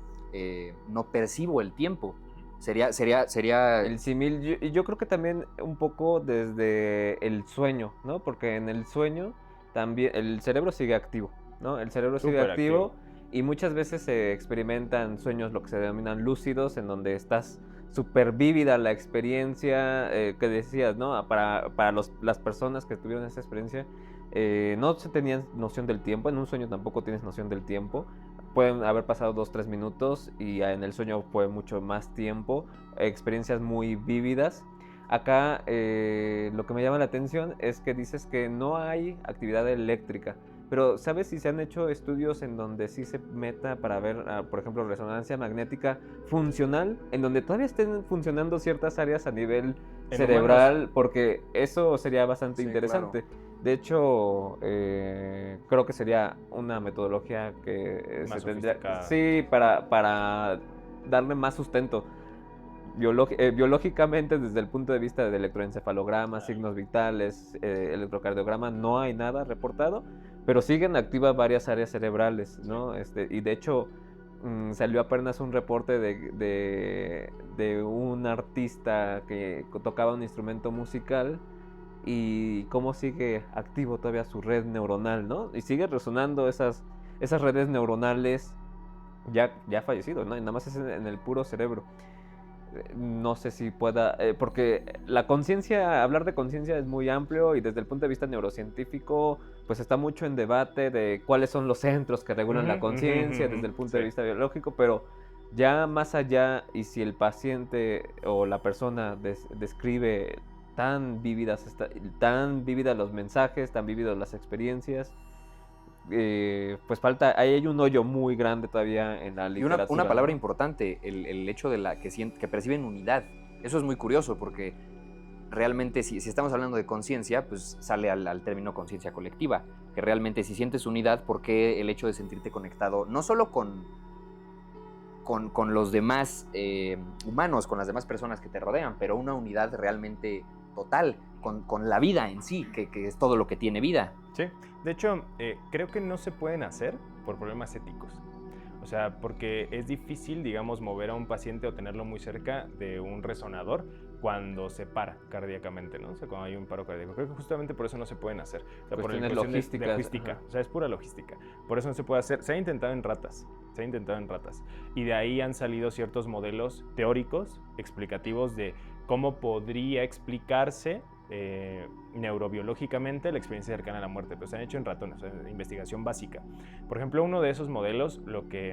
percibo el tiempo. Sería...
El símil, yo creo que también un poco desde el sueño, ¿no? Porque en el sueño también el cerebro sigue activo, ¿no? El cerebro sigue activo y muchas veces se experimentan sueños, lo que se denominan lúcidos, en donde estás súper vívida la experiencia que decías, ¿no? Para las personas que tuvieron esa experiencia, no se tenían noción del tiempo. En un sueño tampoco tienes noción del tiempo. Pueden haber pasado 2-3 minutos y en el sueño fue mucho más tiempo. Experiencias muy vívidas. Acá lo que me llama la atención es que dices que no hay actividad eléctrica. Pero ¿sabes si se han hecho estudios en donde sí se meta para ver, por ejemplo, resonancia magnética funcional, en donde todavía estén funcionando ciertas áreas a nivel cerebral? Humanos. Porque eso sería bastante interesante. Claro. De hecho, creo que sería una metodología que
más
se tendría... Sí, para darle más sustento. Biológicamente, desde el punto de vista de electroencefalograma, signos vitales, electrocardiograma, no hay nada reportado, pero siguen activas varias áreas cerebrales, ¿no? Y de hecho, salió apenas un reporte de un artista que tocaba un instrumento musical y cómo sigue activo todavía su red neuronal, ¿no? Y sigue resonando esas redes neuronales ya fallecidos, ¿no? Y nada más es en el puro cerebro. No sé si pueda, porque la conciencia, hablar de conciencia es muy amplio y desde el punto de vista neurocientífico, pues está mucho en debate de cuáles son los centros que regulan la conciencia desde el punto de vista biológico, pero ya más allá, y si el paciente o la persona describe tan vívidas los mensajes, tan vívidas las experiencias, pues ahí hay un hoyo muy grande todavía en la literatura.
Y una palabra importante, el hecho de que perciben unidad. Eso es muy curioso porque realmente si estamos hablando de conciencia, pues sale al término conciencia colectiva, que realmente si sientes unidad, ¿por qué el hecho de sentirte conectado no solo con los demás humanos, con las demás personas que te rodean, pero una unidad realmente total con la vida en sí, que es todo lo que tiene vida?
Sí, de hecho, creo que no se pueden hacer por problemas éticos. O sea, porque es difícil, digamos, mover a un paciente o tenerlo muy cerca de un resonador cuando se para cardíacamente, ¿no? O sea, cuando hay un paro cardíaco. Creo que justamente por eso no se pueden hacer. O sea, por
Cuestiones
cuestión de
logísticas,
logística.
ajá.
O sea, es pura logística. Por eso no se puede hacer. Se ha intentado en ratas. Y de ahí han salido ciertos modelos teóricos, explicativos de cómo podría explicarse neurobiológicamente la experiencia cercana a la muerte, pero se han hecho en ratones, o sea, investigación básica. Por ejemplo, uno de esos modelos, lo que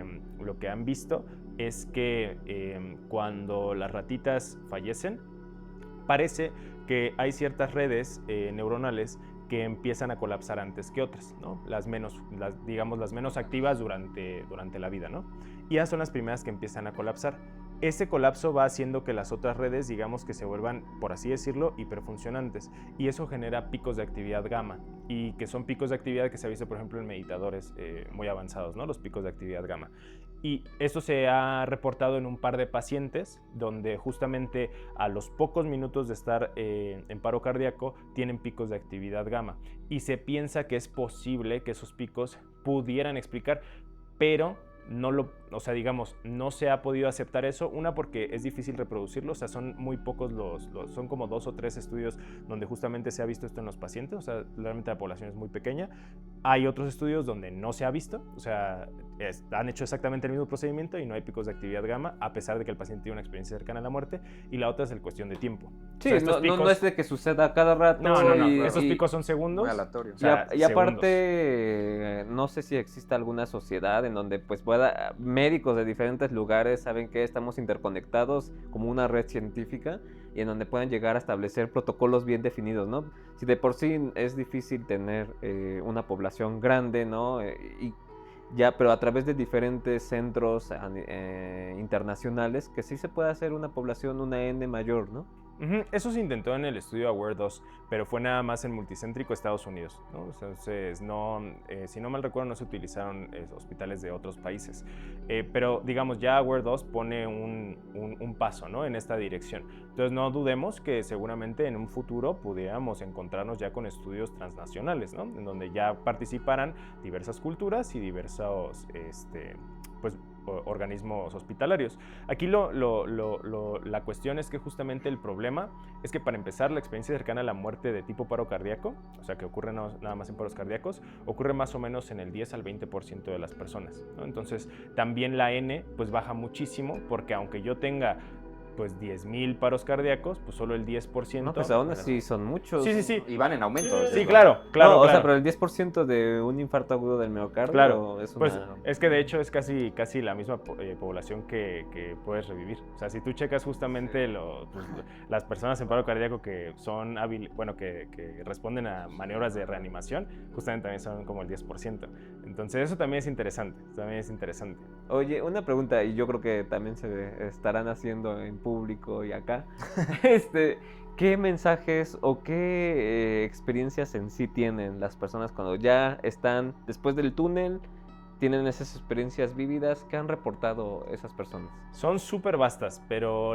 han visto es que cuando las ratitas fallecen, parece que hay ciertas redes neuronales que empiezan a colapsar antes que otras, ¿no? Las menos activas durante la vida, ¿no? Y esas son las primeras que empiezan a colapsar. Ese colapso va haciendo que las otras redes, digamos, que se vuelvan, por así decirlo, hiperfuncionantes. Y eso genera picos de actividad gamma. Y que son picos de actividad que se ha visto, por ejemplo, en meditadores muy avanzados, ¿no? Los picos de actividad gamma. Y esto se ha reportado en un par de pacientes, donde justamente a los pocos minutos de estar en paro cardíaco, tienen picos de actividad gamma. Y se piensa que es posible que esos picos pudieran explicar, pero no se ha podido aceptar eso. Una, porque es difícil reproducirlo, o sea, son muy pocos son como 2 o 3 estudios donde justamente se ha visto esto en los pacientes, o sea, realmente la población es muy pequeña. Hay otros estudios donde no se ha visto, o sea, han hecho exactamente el mismo procedimiento y no hay picos de actividad gamma, a pesar de que el paciente tiene una experiencia cercana a la muerte. Y la otra es el cuestión de tiempo.
Sí,
o sea,
no es de que suceda cada rato.
No,
y-
esos
y-
picos son segundos.
Muy aleatorio.
O sea,
y aparte, no sé si existe alguna sociedad en donde pues médicos de diferentes lugares saben que estamos interconectados como una red científica y en donde puedan llegar a establecer protocolos bien definidos, ¿no? Si de por sí es difícil tener una población grande, ¿no? Pero a través de diferentes centros internacionales, que sí se puede hacer una población, una N mayor, ¿no?
Eso se intentó en el estudio AWARE 2, pero fue nada más en multicéntrico Estados Unidos, ¿no? Entonces, si no mal recuerdo, no se utilizaron hospitales de otros países. Pero, digamos, ya AWARE 2 pone un paso, ¿no?, en esta dirección. Entonces, no dudemos que seguramente en un futuro pudiéramos encontrarnos ya con estudios transnacionales, ¿no?, en donde ya participaran diversas culturas y diversos organismos hospitalarios. Aquí la cuestión es que justamente el problema es que, para empezar, la experiencia cercana a la muerte de tipo paro cardíaco, o sea, que ocurre nada más en paros cardíacos, ocurre más o menos en el 10 al 20% de las personas, ¿no? Entonces, también la N pues baja muchísimo, porque aunque yo tenga pues 10,000 paros cardíacos, pues solo el 10%.
No, pues aún así son muchos.
Sí.
Y van en aumento.
Sí, claro.
O sea, pero el 10% de un infarto agudo del miocardio,
claro,
es una...
pues es que de hecho es casi la misma población que puedes revivir. O sea, si tú checas justamente las personas en paro cardíaco que son que responden a maniobras de reanimación, justamente también son como el 10%. Entonces eso también es interesante,
Oye, una pregunta, y yo creo que también se estarán haciendo en público y acá. ¿Qué mensajes o qué experiencias en sí tienen las personas cuando ya están después del túnel, tienen esas experiencias vívidas? ¿Qué han reportado esas personas?
Son súper vastas, pero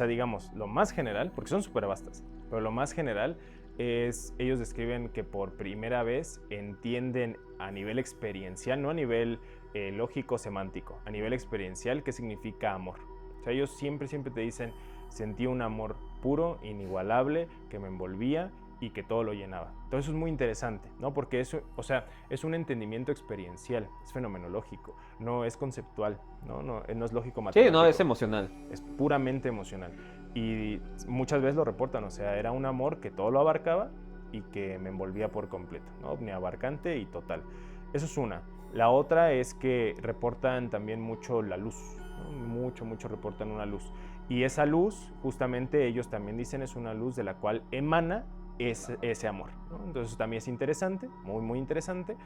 digamos, lo más general, porque son súper vastas, pero lo más general es, ellos describen que por primera vez entienden a nivel experiencial, no a nivel lógico semántico, a nivel experiencial, qué significa amor. O sea, ellos siempre te dicen: sentí un amor puro, inigualable, que me envolvía y que todo lo llenaba. Entonces eso es muy interesante, ¿no? Porque eso, o sea, es un entendimiento experiencial, es fenomenológico, no es conceptual, no es lógico matemático.
Sí, no, es emocional.
Es puramente emocional. Y muchas veces lo reportan, o sea, era un amor que todo lo abarcaba y que me envolvía por completo, ¿no? Omniabarcante y total. Eso es una. La otra es que reportan también mucho la luz, ¿no? Mucho reportan una luz. Y esa luz, justamente ellos también dicen, es una luz de la cual emana ese amor, ¿no? Entonces también es interesante, muy, muy interesante.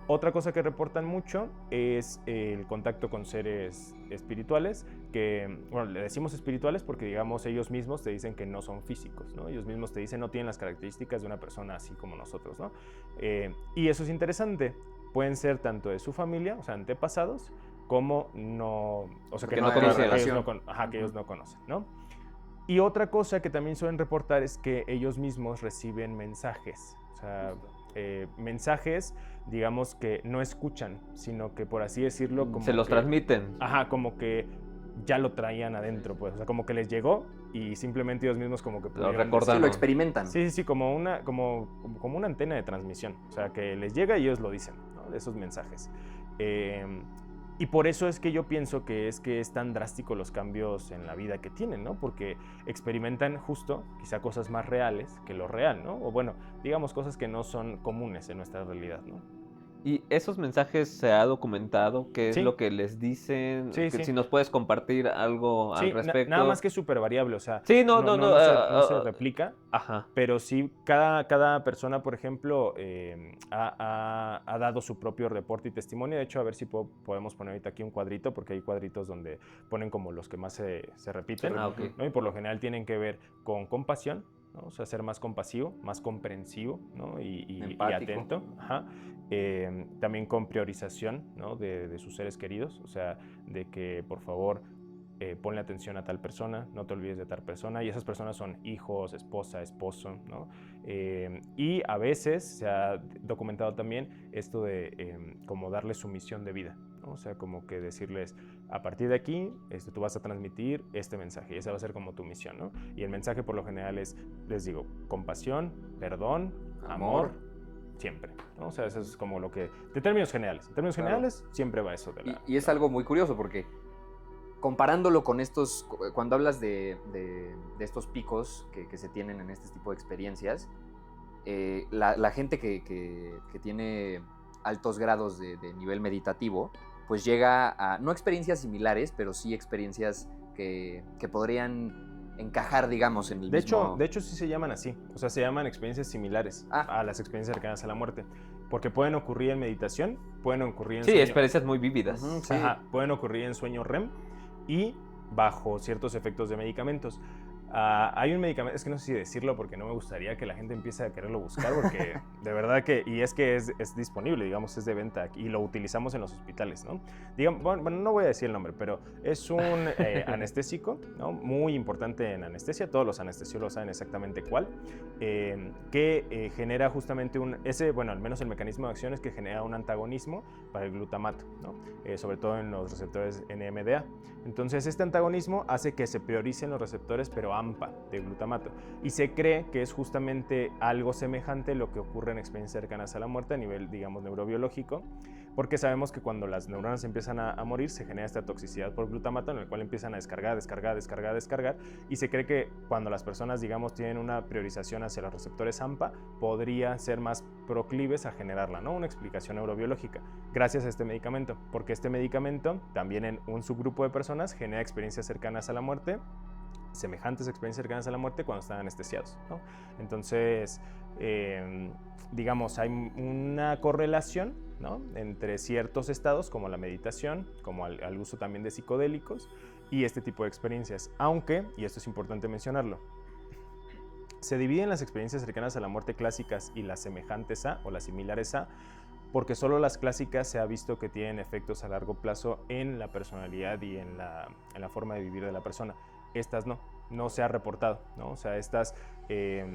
Otra cosa que reportan mucho es el contacto con seres espirituales, que, bueno, le decimos espirituales porque, digamos, ellos mismos te dicen que no son físicos, ¿no? Ellos mismos te dicen no tienen las características de una persona así como nosotros, ¿no? Y eso es interesante. Pueden ser tanto de su familia, o sea, antepasados, como no, o sea,
Que no conocen.
que ellos no conocen, ¿no? Y otra cosa que también suelen reportar es que ellos mismos reciben mensajes, o sea, mensajes, digamos, que no escuchan, sino que, por así decirlo, como
Se los
que,
transmiten.
ajá, como que ya lo traían adentro, pues, o sea, como que les llegó y simplemente ellos mismos como que pudieron
recordaron.
Sí, lo experimentan.
Sí, como una antena de transmisión, o sea, que les llega y ellos lo dicen, ¿no? De esos mensajes. Y por eso es que yo pienso que es tan drástico los cambios en la vida que tienen, ¿no? Porque experimentan justo, quizá cosas más reales que lo real, ¿no? O bueno, digamos cosas que no son comunes en nuestra realidad, ¿no?
¿Y esos mensajes se ha documentado? ¿Qué es
Sí.
lo que les dicen?
Sí,
Que
sí.
Si nos puedes compartir algo al
Sí,
respecto.
nada más que es súper variable, o sea,
Sí, no
se replica,
Ajá.
pero sí, cada persona, por ejemplo, ha dado su propio reporte y testimonio. De hecho, a ver si podemos poner ahorita aquí un cuadrito, porque hay cuadritos donde ponen como los que más se repiten,
Ah, ok.
¿no? Y por lo general tienen que ver con compasión, ¿no? O sea, ser más compasivo, más comprensivo, ¿no? y
Empático.
atento. Ajá. También con priorización, ¿no? de sus seres queridos, o sea, de que por favor ponle atención a tal persona, no te olvides de tal persona, y esas personas son hijos, esposa, esposo, ¿no? Y a veces se ha documentado también esto de como darles su misión de vida, ¿no? O sea, como que decirles, a partir de aquí, tú vas a transmitir este mensaje, y esa va a ser como tu misión, ¿no? Y el mensaje por lo general es, les digo, compasión, perdón, amor, siempre, ¿no? O sea, eso es como lo que, de términos generales, en términos generales siempre va eso de la...
Y es algo muy curioso porque comparándolo con estos, cuando hablas de estos picos que se tienen en este tipo de experiencias, la gente que tiene altos grados de nivel meditativo, pues llega a, no experiencias similares, pero sí experiencias que podrían encajar, digamos, en el mismo...
De hecho, sí se llaman así, o sea, se llaman experiencias similares a las experiencias cercanas a la muerte, porque pueden ocurrir en meditación, pueden ocurrir en
Sí,
sueño...
experiencias muy vívidas.
Sí.
Ajá, pueden ocurrir en sueño REM y bajo ciertos efectos de medicamentos. Hay un medicamento, es que no sé si decirlo porque no me gustaría que la gente empiece a quererlo buscar, porque de verdad que, y es que es disponible, digamos, es de venta y lo utilizamos en los hospitales, ¿no? Bueno, no voy a decir el nombre, pero es un anestésico, ¿no? Muy importante en anestesia, todos los anestesiólogos saben exactamente cuál, que genera justamente bueno, al menos el mecanismo de acción es que genera un antagonismo para el glutamato, ¿no? Sobre todo en los receptores NMDA. Entonces, este antagonismo hace que se prioricen los receptores, pero AMPA, de glutamato. Y se cree que es justamente algo semejante a lo que ocurre en experiencias cercanas a la muerte a nivel, digamos, neurobiológico, porque sabemos que cuando las neuronas empiezan a morir, se genera esta toxicidad por glutamato, en el cual empiezan a descargar, y se cree que cuando las personas, digamos, tienen una priorización hacia los receptores AMPA, podría ser más proclives a generarla, ¿no? Una explicación neurobiológica, gracias a este medicamento, porque este medicamento, también en un subgrupo de personas, genera experiencias cercanas a la muerte, semejantes experiencias cercanas a la muerte cuando están anestesiados, ¿no? Entonces, digamos, hay una correlación, ¿no? Entre ciertos estados como la meditación, como al uso también de psicodélicos y este tipo de experiencias, aunque, y esto es importante mencionarlo, se dividen las experiencias cercanas a la muerte clásicas y las semejantes a o las similares a, porque solo las clásicas se ha visto que tienen efectos a largo plazo en la personalidad y en la forma de vivir de la persona. Estas no se ha reportado, ¿no? O sea, estas,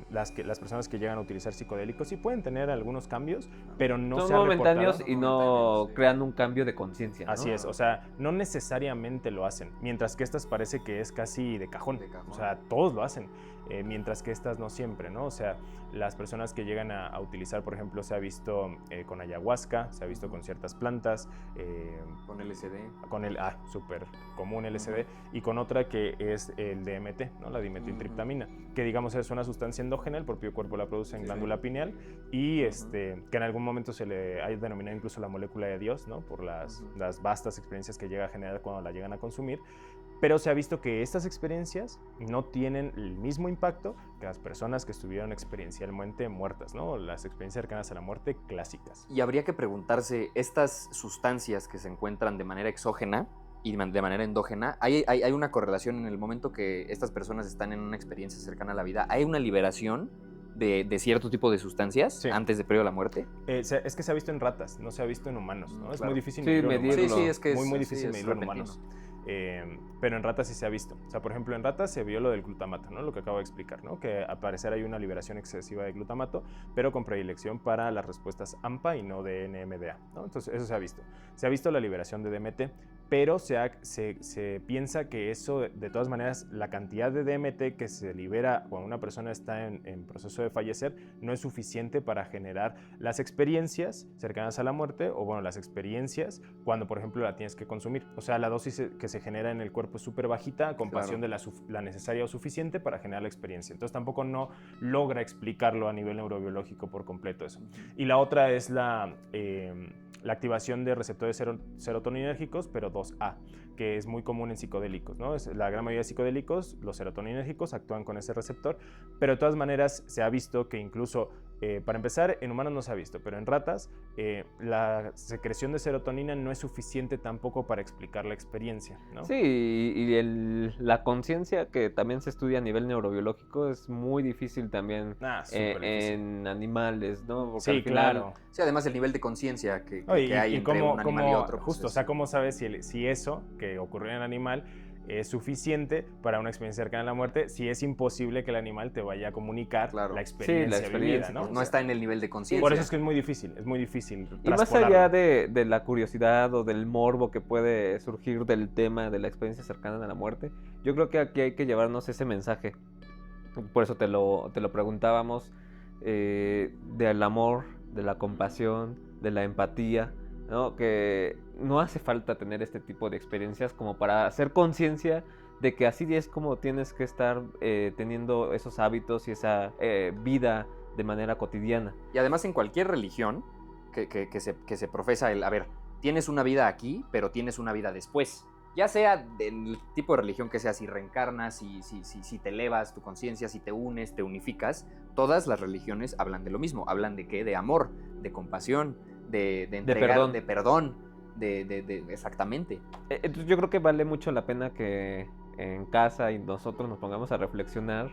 las personas que llegan a utilizar psicodélicos sí pueden tener algunos cambios, pero no se ha reportado.
Son momentáneos y no crean un cambio de conciencia, ¿no?
Así es, o sea, no necesariamente lo hacen, mientras que estas parece que es casi de cajón. O sea, todos lo hacen, mientras que estas no siempre, ¿no? O sea, las personas que llegan a utilizar, por ejemplo, se ha visto con ayahuasca, se ha visto con ciertas plantas.
Con LSD.
Con el, súper común LSD, y con otra que es el DMT, ¿no? La dimetiltriptamina, que digamos es una sustancia endógena, el propio cuerpo la produce en glándula pineal, y que en algún momento se le ha denominado incluso la molécula de Dios, ¿no? Por las vastas experiencias que llega a generar cuando la llegan a consumir. pero se ha visto que estas experiencias no tienen el mismo impacto que las personas que estuvieron experiencialmente muertas, ¿no? Las experiencias cercanas a la muerte clásicas.
Y habría que preguntarse, estas sustancias que se encuentran de manera exógena y de manera endógena, ¿hay una correlación en el momento que estas personas están en una experiencia cercana a la vida? ¿Hay una liberación de cierto tipo de sustancias
Sí.
antes de previo a la muerte?
Es que se ha visto en ratas, no se ha visto en humanos, ¿no? Es
Claro.
muy difícil
Sí,
medirlo en
medirlo.
humanos.
Sí, es que
muy
es
difícil medirlo en
repentino.
humanos. Pero en ratas sí se ha visto. O sea, por ejemplo, en ratas se vio lo del glutamato, ¿no? Lo que acabo de explicar, ¿no? Que al parecer hay una liberación excesiva de glutamato, pero con predilección para las respuestas AMPA y no de NMDA, ¿no? Entonces, eso se ha visto. Se ha visto la liberación de DMT, pero se piensa que eso, de todas maneras, la cantidad de DMT que se libera cuando una persona está en proceso de fallecer no es suficiente para generar las experiencias cercanas a la muerte o, bueno, las experiencias cuando, por ejemplo, la tienes que consumir. O sea, la dosis que se genera en el cuerpo es súper bajita a comparación
Claro.
de la necesaria o suficiente para generar la experiencia. Entonces, tampoco no logra explicarlo a nivel neurobiológico por completo eso. Y la otra es la activación de receptores serotoninérgicos, pero 2A, que es muy común en psicodélicos, ¿no? La gran mayoría de psicodélicos, los serotoninérgicos, actúan con ese receptor, pero de todas maneras se ha visto que incluso, para empezar, en humanos no se ha visto, pero en ratas, la secreción de serotonina no es suficiente tampoco para explicar la experiencia, ¿no?
Sí, y la conciencia que también se estudia a nivel neurobiológico es muy difícil también
Súper difícil.
en animales, ¿no? Porque
Sí,
al final,
claro.
Sí, además el nivel de conciencia que
Oye,
hay entre un animal y otro. pues,
justo, o
es-
sea, ¿cómo sabes si eso que ocurrió en el animal es suficiente para una experiencia cercana a la muerte, si es imposible que el animal te vaya a comunicar
Claro.
la experiencia
experiencia,
vivida, ¿no?
no está en el nivel de conciencia.
Por eso es que es muy difícil
y más
traspolarlo.
allá de la curiosidad o del morbo que puede surgir del tema de la experiencia cercana a la muerte, yo creo que aquí hay que llevarnos ese mensaje. Por eso te lo preguntábamos, del amor, de la compasión, de la empatía, ¿no? Que no hace falta tener este tipo de experiencias como para hacer conciencia de que así es como tienes que estar teniendo esos hábitos y esa vida de manera cotidiana.
Y además en cualquier religión que se profesa a ver, tienes una vida aquí, pero tienes una vida después. Ya sea del tipo de religión que sea, si reencarnas, si te elevas tu conciencia, si te unes, te unificas, todas las religiones hablan de lo mismo. Hablan de qué, de amor, de compasión, de entregar,
perdón.
de perdón, exactamente.
Entonces yo creo que vale mucho la pena que en casa y nosotros nos pongamos a reflexionar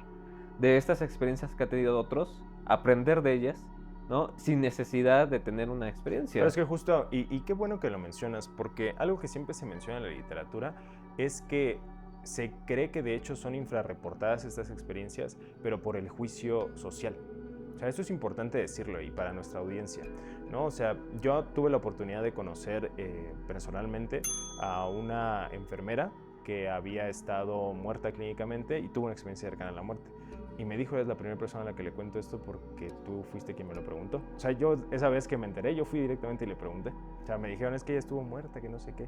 de estas experiencias que ha tenido otros, aprender de ellas, ¿no? Sin necesidad de tener una experiencia.
Pero es que justo, y qué bueno que lo mencionas, porque algo que siempre se menciona en la literatura es que se cree que de hecho son infrarreportadas estas experiencias, pero por el juicio social. O sea, eso es importante decirlo y para nuestra audiencia, ¿no? O sea, yo tuve la oportunidad de conocer personalmente a una enfermera que había estado muerta clínicamente y tuvo una experiencia cercana a la muerte. Y me dijo, eres la primera persona a la que le cuento esto porque tú fuiste quien me lo preguntó. O sea, yo esa vez que me enteré, yo fui directamente y le pregunté. O sea, me dijeron, es que ella estuvo muerta, que no sé qué.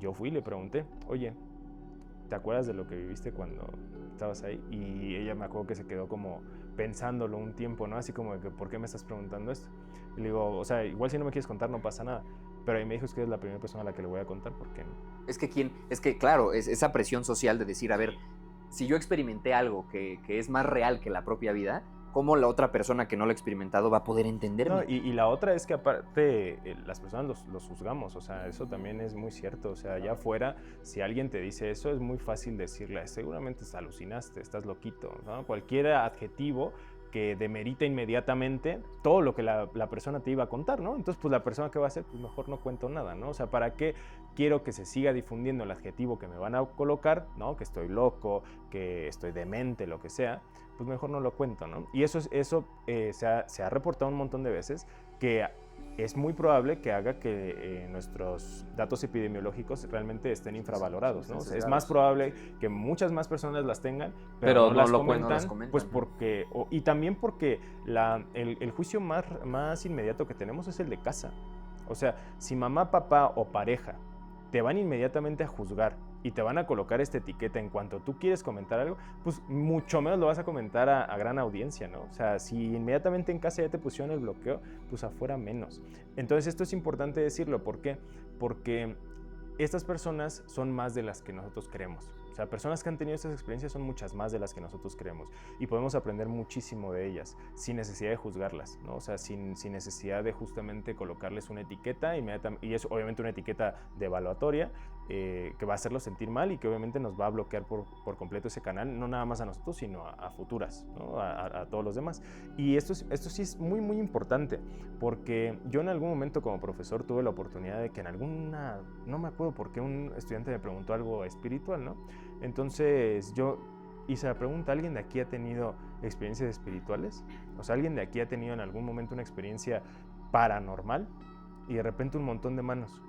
Yo fui y le pregunté, oye, ¿te acuerdas de lo que viviste cuando estabas ahí? Y ella me acuerdo que se quedó como pensándolo un tiempo, ¿no? Así como de que, ¿por qué me estás preguntando esto? Y le digo, o sea, igual si no me quieres contar no pasa nada. Pero ahí me dijo, es que eres la primera persona a la que le voy a contar porque...
Es que claro, es esa presión social de decir, a ver, si yo experimenté algo que es más real que la propia vida, ¿cómo la otra persona que no lo ha experimentado va a poder entenderme?
No, y la otra es que aparte las personas los juzgamos, o sea, eso también es muy cierto, o sea, allá afuera, si alguien te dice eso, es muy fácil decirle, seguramente alucinaste, estás loquito, ¿no? Cualquier adjetivo que demerita inmediatamente todo lo que la persona te iba a contar, ¿no? Entonces, pues la persona que va a hacer, pues mejor no cuento nada, ¿no? O sea, ¿para qué quiero que se siga difundiendo el adjetivo que me van a colocar, ¿no? Que estoy loco, que estoy demente, lo que sea, pues mejor no lo cuento, ¿no? Y eso se ha reportado un montón de veces que es muy probable que haga que nuestros datos epidemiológicos realmente estén infravalorados, ¿no? O sea, es más probable que muchas más personas las tengan, pero no las comentan, pues porque... y también porque el juicio más inmediato que tenemos es el de casa. O sea, si mamá, papá o pareja te van inmediatamente a juzgar y te van a colocar esta etiqueta en cuanto tú quieres comentar algo, pues mucho menos lo vas a comentar a gran audiencia, ¿no? O sea, si inmediatamente en casa ya te pusieron el bloqueo, pues afuera menos. Entonces esto es importante decirlo, ¿por qué? Porque estas personas son más de las que nosotros creemos. O sea, personas que han tenido estas experiencias son muchas más de las que nosotros creemos y podemos aprender muchísimo de ellas sin necesidad de juzgarlas, ¿no? O sea, sin necesidad de justamente colocarles una etiqueta y es obviamente una etiqueta devaluatoria que va a hacerlos sentir mal y que obviamente nos va a bloquear por completo ese canal, no nada más a nosotros, sino a futuras, ¿no? A todos los demás. Y esto sí es muy, muy importante, porque yo en algún momento como profesor tuve la oportunidad de que no me acuerdo por qué un estudiante me preguntó algo espiritual, ¿no? Entonces yo hice la pregunta, ¿alguien de aquí ha tenido experiencias espirituales? O sea, ¿alguien de aquí ha tenido en algún momento una experiencia paranormal? Y de repente un montón de manos.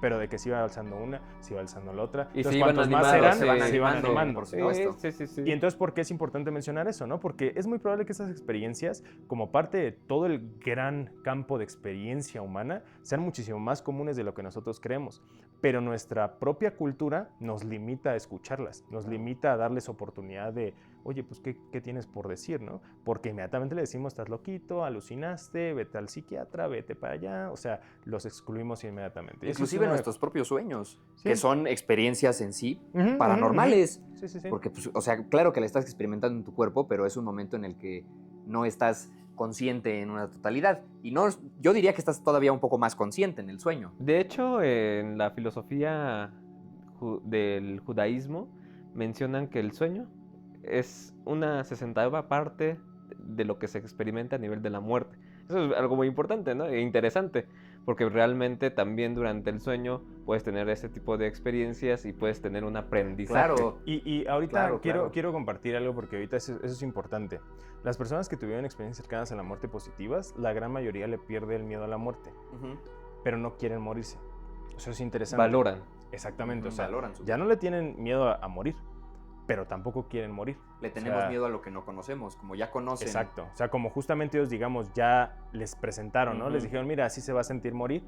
Pero de que se iba alzando una, se iba alzando la otra.
Y
entonces,
se iban
cuantos más
animando,
eran,
se
iban animando.
por supuesto.
Sí.
Y entonces, ¿por qué es importante mencionar eso, no? Porque es muy probable que estas experiencias, como parte de todo el gran campo de experiencia humana, sean muchísimo más comunes de lo que nosotros creemos. Pero nuestra propia cultura nos limita a escucharlas, nos limita a darles oportunidad de, oye, pues, ¿qué tienes por decir, no? Porque inmediatamente le decimos, estás loquito, alucinaste, vete al psiquiatra, vete para allá, o sea, los excluimos inmediatamente.
Inclusive nuestros propios sueños,
Sí.
que son experiencias en sí
Ujú,
paranormales.
Sí.
Porque, pues, o sea, claro que la estás experimentando en tu cuerpo, pero es un momento en el que no estás consciente en una totalidad. Y no, yo diría que estás todavía un poco más consciente en el sueño.
De hecho, en la filosofía del judaísmo mencionan que el sueño es una 60ª parte de lo que se experimenta a nivel de la muerte. Eso es algo muy importante, ¿no? E interesante, porque realmente también durante el sueño puedes tener ese tipo de experiencias y puedes tener un aprendizaje.
Claro.
Y ahorita
Claro.
quiero compartir algo porque ahorita eso es importante. Las personas que tuvieron experiencias cercanas a la muerte positivas, la gran mayoría le pierde el miedo a la muerte, pero no quieren morirse. Eso es interesante.
Valoran.
Exactamente, o sea,
Valoran su
ya no le tienen miedo a morir, pero tampoco quieren morir.
Le tenemos miedo a lo que no conocemos, como ya conocen.
Exacto, o sea, como justamente ellos, digamos, ya les presentaron, ¿no?
Ujú.
Les dijeron, mira, así se va a sentir morir,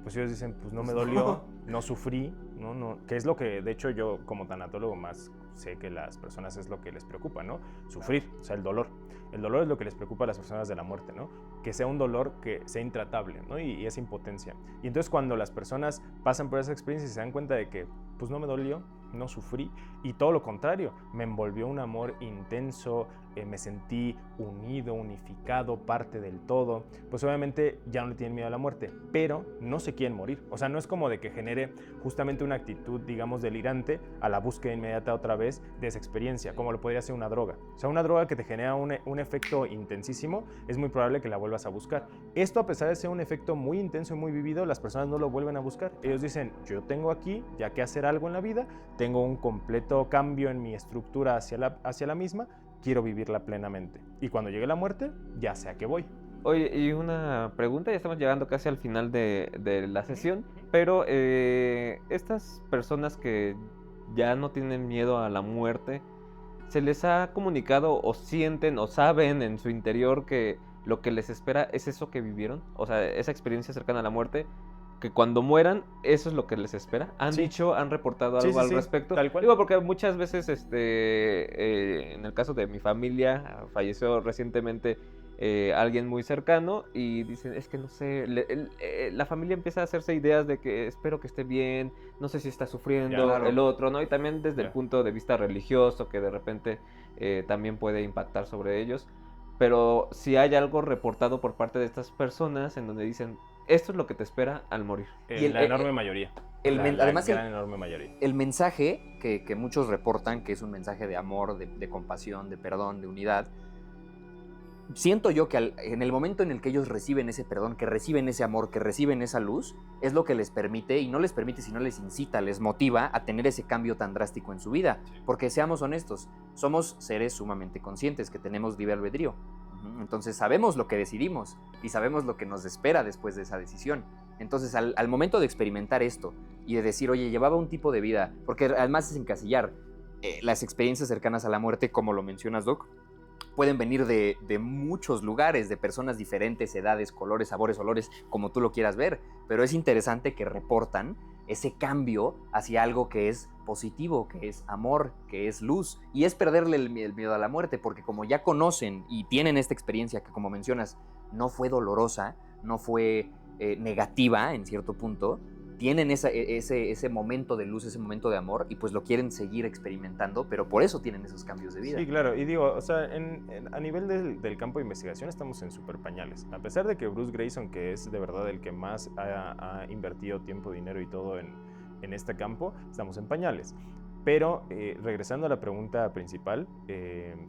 pues ellos dicen, pues no me dolió, no sufrí, no, que es lo que, de hecho, yo como tanatólogo más sé que las personas es lo que les preocupa, ¿no? Sufrir, o sea, el dolor. El dolor es lo que les preocupa a las personas de la muerte, ¿no? Que sea un dolor que sea intratable, ¿no? Y esa impotencia. Y entonces cuando las personas pasan por esa experiencia y se dan cuenta de que, pues no me dolió, no sufrí, y todo lo contrario, me envolvió un amor intenso, me sentí unido, unificado, parte del todo, pues obviamente ya no le tienen miedo a la muerte, pero no se quieren morir. O sea, no es como de que genere justamente una actitud, digamos, delirante a la búsqueda inmediata otra vez de esa experiencia, como lo podría ser una droga. O sea, una droga que te genera un efecto intensísimo, es muy probable que la vuelvas a buscar. Esto, a pesar de ser un efecto muy intenso y muy vivido, las personas no lo vuelven a buscar. Ellos dicen, yo tengo aquí ya que hacer algo en la vida, tengo un completo cambio en mi estructura hacia la misma, quiero vivirla plenamente. Y cuando llegue la muerte, ya sé a qué voy.
Oye, y una pregunta, ya estamos llegando casi al final de la sesión, pero estas personas que ya no tienen miedo a la muerte, ¿se les ha comunicado o sienten o saben en su interior que lo que les espera es eso que vivieron? O sea, esa experiencia cercana a la muerte, que cuando mueran, eso es lo que les espera. ¿Han
Sí.
dicho, han reportado
Sí,
algo
sí,
al
sí,
respecto?
tal cual.
Digo, porque muchas veces, en el caso de mi familia, falleció recientemente alguien muy cercano y dicen, es que no sé, la familia empieza a hacerse ideas de que espero que esté bien, no sé si está sufriendo,
Ya, claro.
el otro, ¿no? Y también desde el
Ya.
punto de vista religioso, que de repente también puede impactar sobre ellos. Pero si hay algo reportado por parte de estas personas en donde dicen, esto es lo que te espera al morir.
Y
La enorme mayoría.
Además,
la gran enorme mayoría.
el mensaje que muchos reportan, que es un mensaje de amor, de compasión, de perdón, de unidad, siento yo que en el momento en el que ellos reciben ese perdón, que reciben ese amor, que reciben esa luz, es lo que les permite, y no les permite, sino les incita, les motiva a tener ese cambio tan drástico en su vida. Porque seamos honestos, somos seres sumamente conscientes, que tenemos libre albedrío. Entonces sabemos lo que decidimos y sabemos lo que nos espera después de esa decisión. Entonces al momento de experimentar esto y de decir, oye, llevaba un tipo de vida, porque además es encasillar, las experiencias cercanas a la muerte, como lo mencionas, Doc, pueden venir de muchos lugares, de personas diferentes, edades, colores, sabores, olores, como tú lo quieras ver, pero es interesante que reportan ese cambio hacia algo que es positivo, que es amor, que es luz, y es perderle el miedo a la muerte, porque como ya conocen y tienen esta experiencia que, como mencionas, no fue dolorosa, no fue negativa en cierto punto, tienen ese momento de luz, ese momento de amor, y pues lo quieren seguir experimentando, pero por eso tienen esos cambios de vida.
Sí, claro, y digo, o sea, a nivel del campo de investigación estamos en super pañales. A pesar de que Bruce Greyson, que es de verdad el que más ha invertido tiempo, dinero y todo en este campo, estamos en pañales. Pero regresando a la pregunta principal,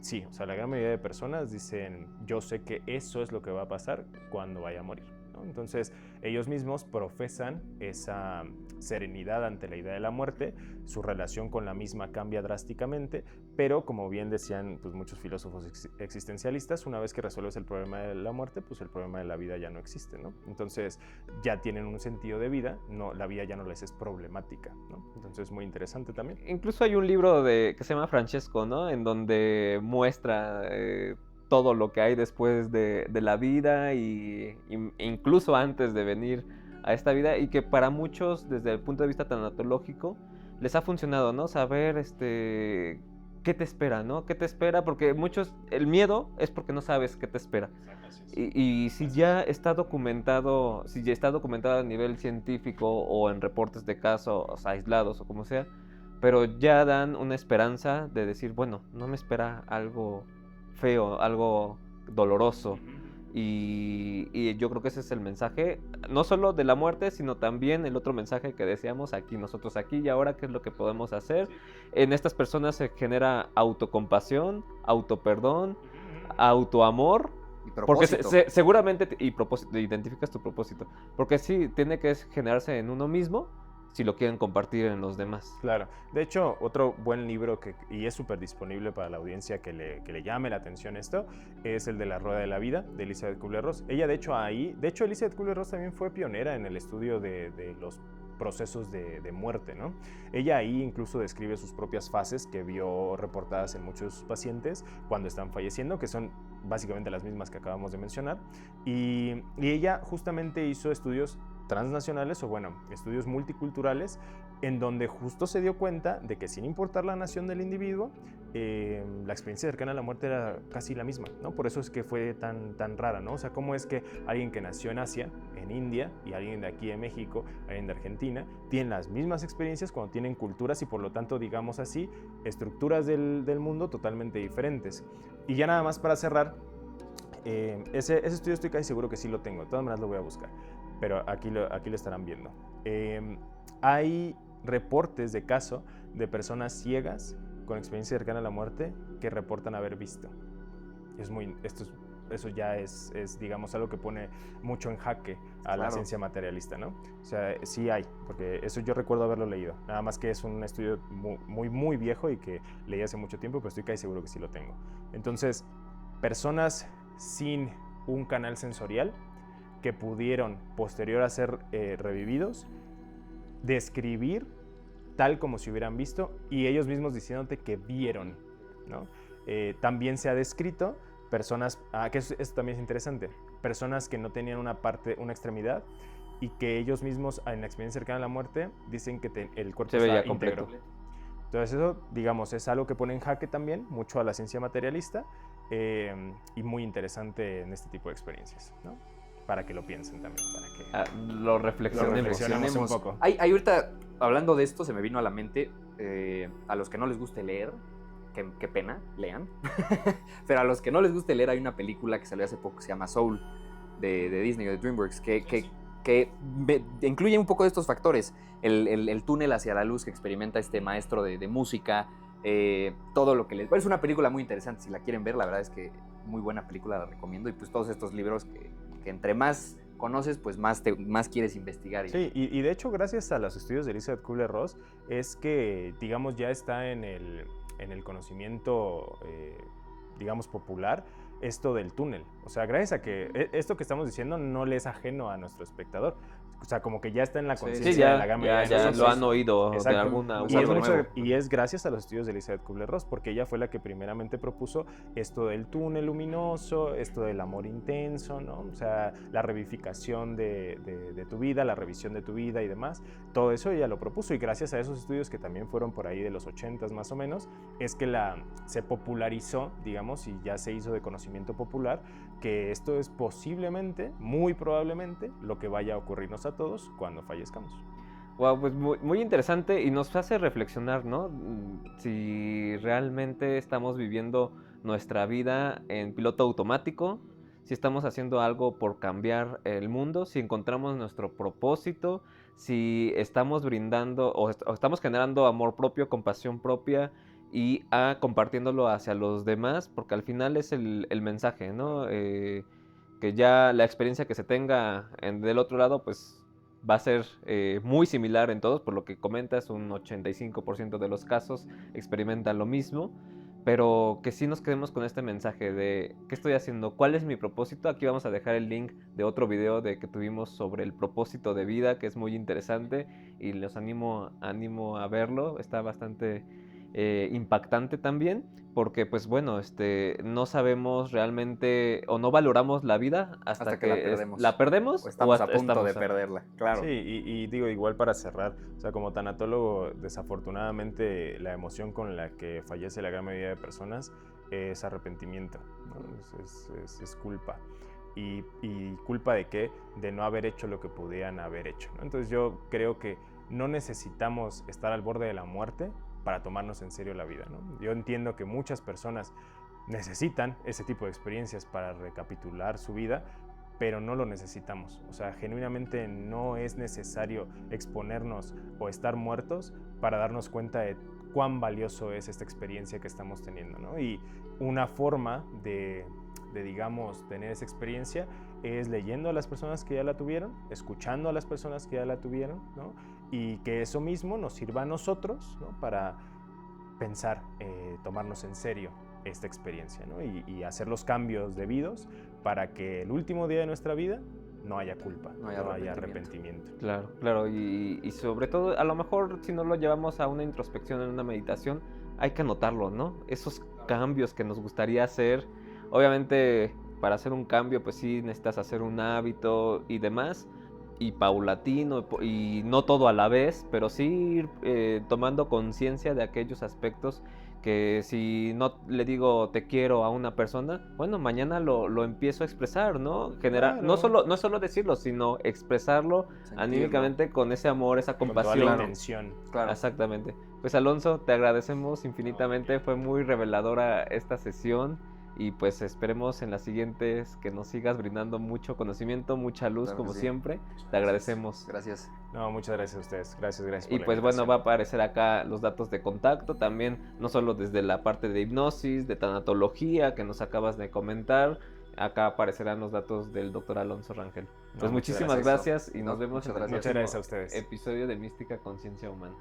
sí, o sea, la gran mayoría de personas dicen, yo sé que eso es lo que va a pasar cuando vaya a morir, ¿no? Entonces, ellos mismos profesan esa serenidad ante la idea de la muerte, su relación con la misma cambia drásticamente, pero como bien decían pues, muchos filósofos existencialistas, una vez que resuelves el problema de la muerte, pues el problema de la vida ya no existe, ¿no? Entonces ya tienen un sentido de vida, no, la vida ya no les es problemática, ¿no? Entonces muy interesante también.
Incluso hay un libro que se llama Francesco, ¿no? En donde muestra todo lo que hay después de la vida e incluso antes de venir a esta vida, y que para muchos desde el punto de vista tanatológico les ha funcionado, ¿no? Saber qué te espera, ¿no? ¿Qué te espera? Porque muchos, el miedo es porque no sabes qué te espera. Y si ya está documentado, a nivel científico o en reportes de casos aislados o como sea, pero ya dan una esperanza de decir, bueno, no me espera algo feo, algo doloroso. Y yo creo que ese es el mensaje, no solo de la muerte, sino también el otro mensaje que decíamos nosotros aquí y ahora, qué es lo que podemos hacer. En estas personas se genera autocompasión, autoperdón, autoamor. Porque seguramente, identificas tu propósito. Porque sí, tiene que generarse en uno mismo si lo quieren compartir en los demás.
Claro. De hecho, otro buen libro y es súper disponible para la audiencia que le llame la atención esto, es el de La Rueda de la Vida, de Elizabeth Kubler-Ross. Ella, de hecho, Elizabeth Kubler-Ross también fue pionera en el estudio de los procesos de muerte, ¿no? Ella ahí incluso describe sus propias fases que vio reportadas en muchos pacientes cuando están falleciendo, que son básicamente las mismas que acabamos de mencionar, y ella justamente hizo estudios transnacionales o bueno, estudios multiculturales en donde justo se dio cuenta de que sin importar la nación del individuo, la experiencia cercana a la muerte era casi la misma, ¿no? Por eso es que fue tan rara, ¿no? O sea, cómo es que alguien que nació en Asia, en India, y alguien de aquí de México, alguien de Argentina, tienen las mismas experiencias cuando tienen culturas y por lo tanto, digamos así, estructuras del mundo totalmente diferentes. Y ya nada más para cerrar, ese estudio estoy casi seguro que sí lo tengo, de todas maneras lo voy a buscar, pero aquí lo estarán viendo. Hay reportes de caso de personas ciegas con experiencia cercana a la muerte que reportan haber visto. Eso ya es, digamos, algo que pone mucho en jaque a la ciencia materialista, ¿no? O sea, sí hay, porque eso yo recuerdo haberlo leído. Nada más que es un estudio muy viejo y que leí hace mucho tiempo, pero estoy casi seguro que sí lo tengo. Entonces, personas sin un canal sensorial que pudieron, posterior a ser revividos, describir tal como si hubieran visto y ellos mismos diciéndote que vieron, ¿no? También se ha descrito personas, que eso también es interesante, personas que no tenían una extremidad y que ellos mismos en la experiencia cercana a la muerte dicen que el cuerpo está íntegro. Entonces eso, digamos, es algo que pone en jaque también mucho a la ciencia materialista y muy interesante en este tipo de experiencias, ¿no? Para que lo piensen también, para que
lo reflexionemos
un poco.
Hay ahorita, hablando de esto, se me vino a la mente, a los que no les guste leer, qué pena, lean, pero a los que no les guste leer hay una película que salió hace poco que se llama Soul, de Disney, de DreamWorks, que incluye un poco de estos factores, el túnel hacia la luz que experimenta este maestro de música, todo lo que les... Es una película muy interesante, si la quieren ver, la verdad es que muy buena película, la recomiendo, y pues todos estos libros que entre más conoces, pues más quieres investigar.
Sí, y de hecho, gracias a los estudios de Elizabeth Kubler-Ross, es que, digamos, ya está en el conocimiento, digamos, popular, esto del túnel. O sea, gracias a que esto que estamos diciendo no le es ajeno a nuestro espectador. O sea, como que ya está en la conciencia de la gama.
Ya lo han oído. Exacto. De alguna
y es gracias a los estudios de Elizabeth Kubler-Ross, porque ella fue la que primeramente propuso esto del túnel luminoso, esto del amor intenso, ¿no? O sea, la revivificación de tu vida, la revisión de tu vida y demás. Todo eso ella lo propuso y gracias a esos estudios que también fueron por ahí de los 80s más o menos, es que se popularizó, digamos, y ya se hizo de conocimiento popular, que esto es posiblemente, muy probablemente, lo que vaya a ocurrirnos a todos cuando fallezcamos.
Wow, pues muy interesante y nos hace reflexionar, ¿no? Si realmente estamos viviendo nuestra vida en piloto automático, si estamos haciendo algo por cambiar el mundo, si encontramos nuestro propósito, si estamos brindando o estamos generando amor propio, compasión propia y compartiéndolo hacia los demás, porque al final es el mensaje, ¿no? Que ya la experiencia que se tenga del otro lado, pues va a ser muy similar en todos, por lo que comentas, un 85% de los casos experimentan lo mismo, pero que sí nos quedemos con este mensaje de ¿qué estoy haciendo? ¿Cuál es mi propósito? Aquí vamos a dejar el link de otro video que tuvimos sobre el propósito de vida, que es muy interesante y los animo a verlo, está bastante impactante también, porque pues bueno, no sabemos realmente o no valoramos la vida hasta
que
la perdemos
o estamos
o
a punto de
a...
perderla, claro.
Sí, y digo, igual para cerrar, o sea, como tanatólogo, desafortunadamente la emoción con la que fallece la gran mayoría de personas es arrepentimiento, ¿no? Es culpa. ¿Y culpa de qué? De no haber hecho lo que podían haber hecho, ¿no? Entonces yo creo que no necesitamos estar al borde de la muerte para tomarnos en serio la vida, ¿no? Yo entiendo que muchas personas necesitan ese tipo de experiencias para recapitular su vida, pero no lo necesitamos. O sea, genuinamente no es necesario exponernos o estar muertos para darnos cuenta de cuán valioso es esta experiencia que estamos teniendo, ¿no? Y una forma de digamos, tener esa experiencia es leyendo a las personas que ya la tuvieron, escuchando a las personas que ya la tuvieron, ¿no? Y que eso mismo nos sirva a nosotros, ¿no? Para pensar, tomarnos en serio esta experiencia, ¿no? Y hacer los cambios debidos para que el último día de nuestra vida no haya culpa, no haya arrepentimiento.
Claro, claro, y sobre todo, a lo mejor si no lo llevamos a una introspección, en una meditación, hay que anotarlo, ¿no? Esos cambios que nos gustaría hacer. Obviamente, para hacer un cambio, pues sí necesitas hacer un hábito y demás, y paulatino, y no todo a la vez, pero sí ir tomando conciencia de aquellos aspectos que si no le digo te quiero a una persona, bueno, mañana lo empiezo a expresar, ¿no? Generar,
Claro.
no solo decirlo, sino expresarlo
Sentirlo.
anímicamente con ese amor, esa compasión.
Con toda la intención.
Claro.
Exactamente. Pues Alonso, te agradecemos infinitamente, fue muy reveladora esta sesión y pues esperemos en las siguientes que nos sigas brindando mucho conocimiento, mucha luz,
Claro que
como
sí.
siempre. Te agradecemos.
Gracias.
No, muchas gracias a ustedes. Gracias por
Y
la
pues bueno,
invitación.
va a aparecer acá los datos de contacto también, no solo desde la parte de hipnosis, de tanatología que nos acabas de comentar, acá aparecerán los datos del doctor Alonso Rangel. Pues
No, muchas
muchísimas gracias y
No,
nos vemos en el
muchas
Muchas
próximo
gracias a ustedes.
episodio de Mística Conciencia Humana.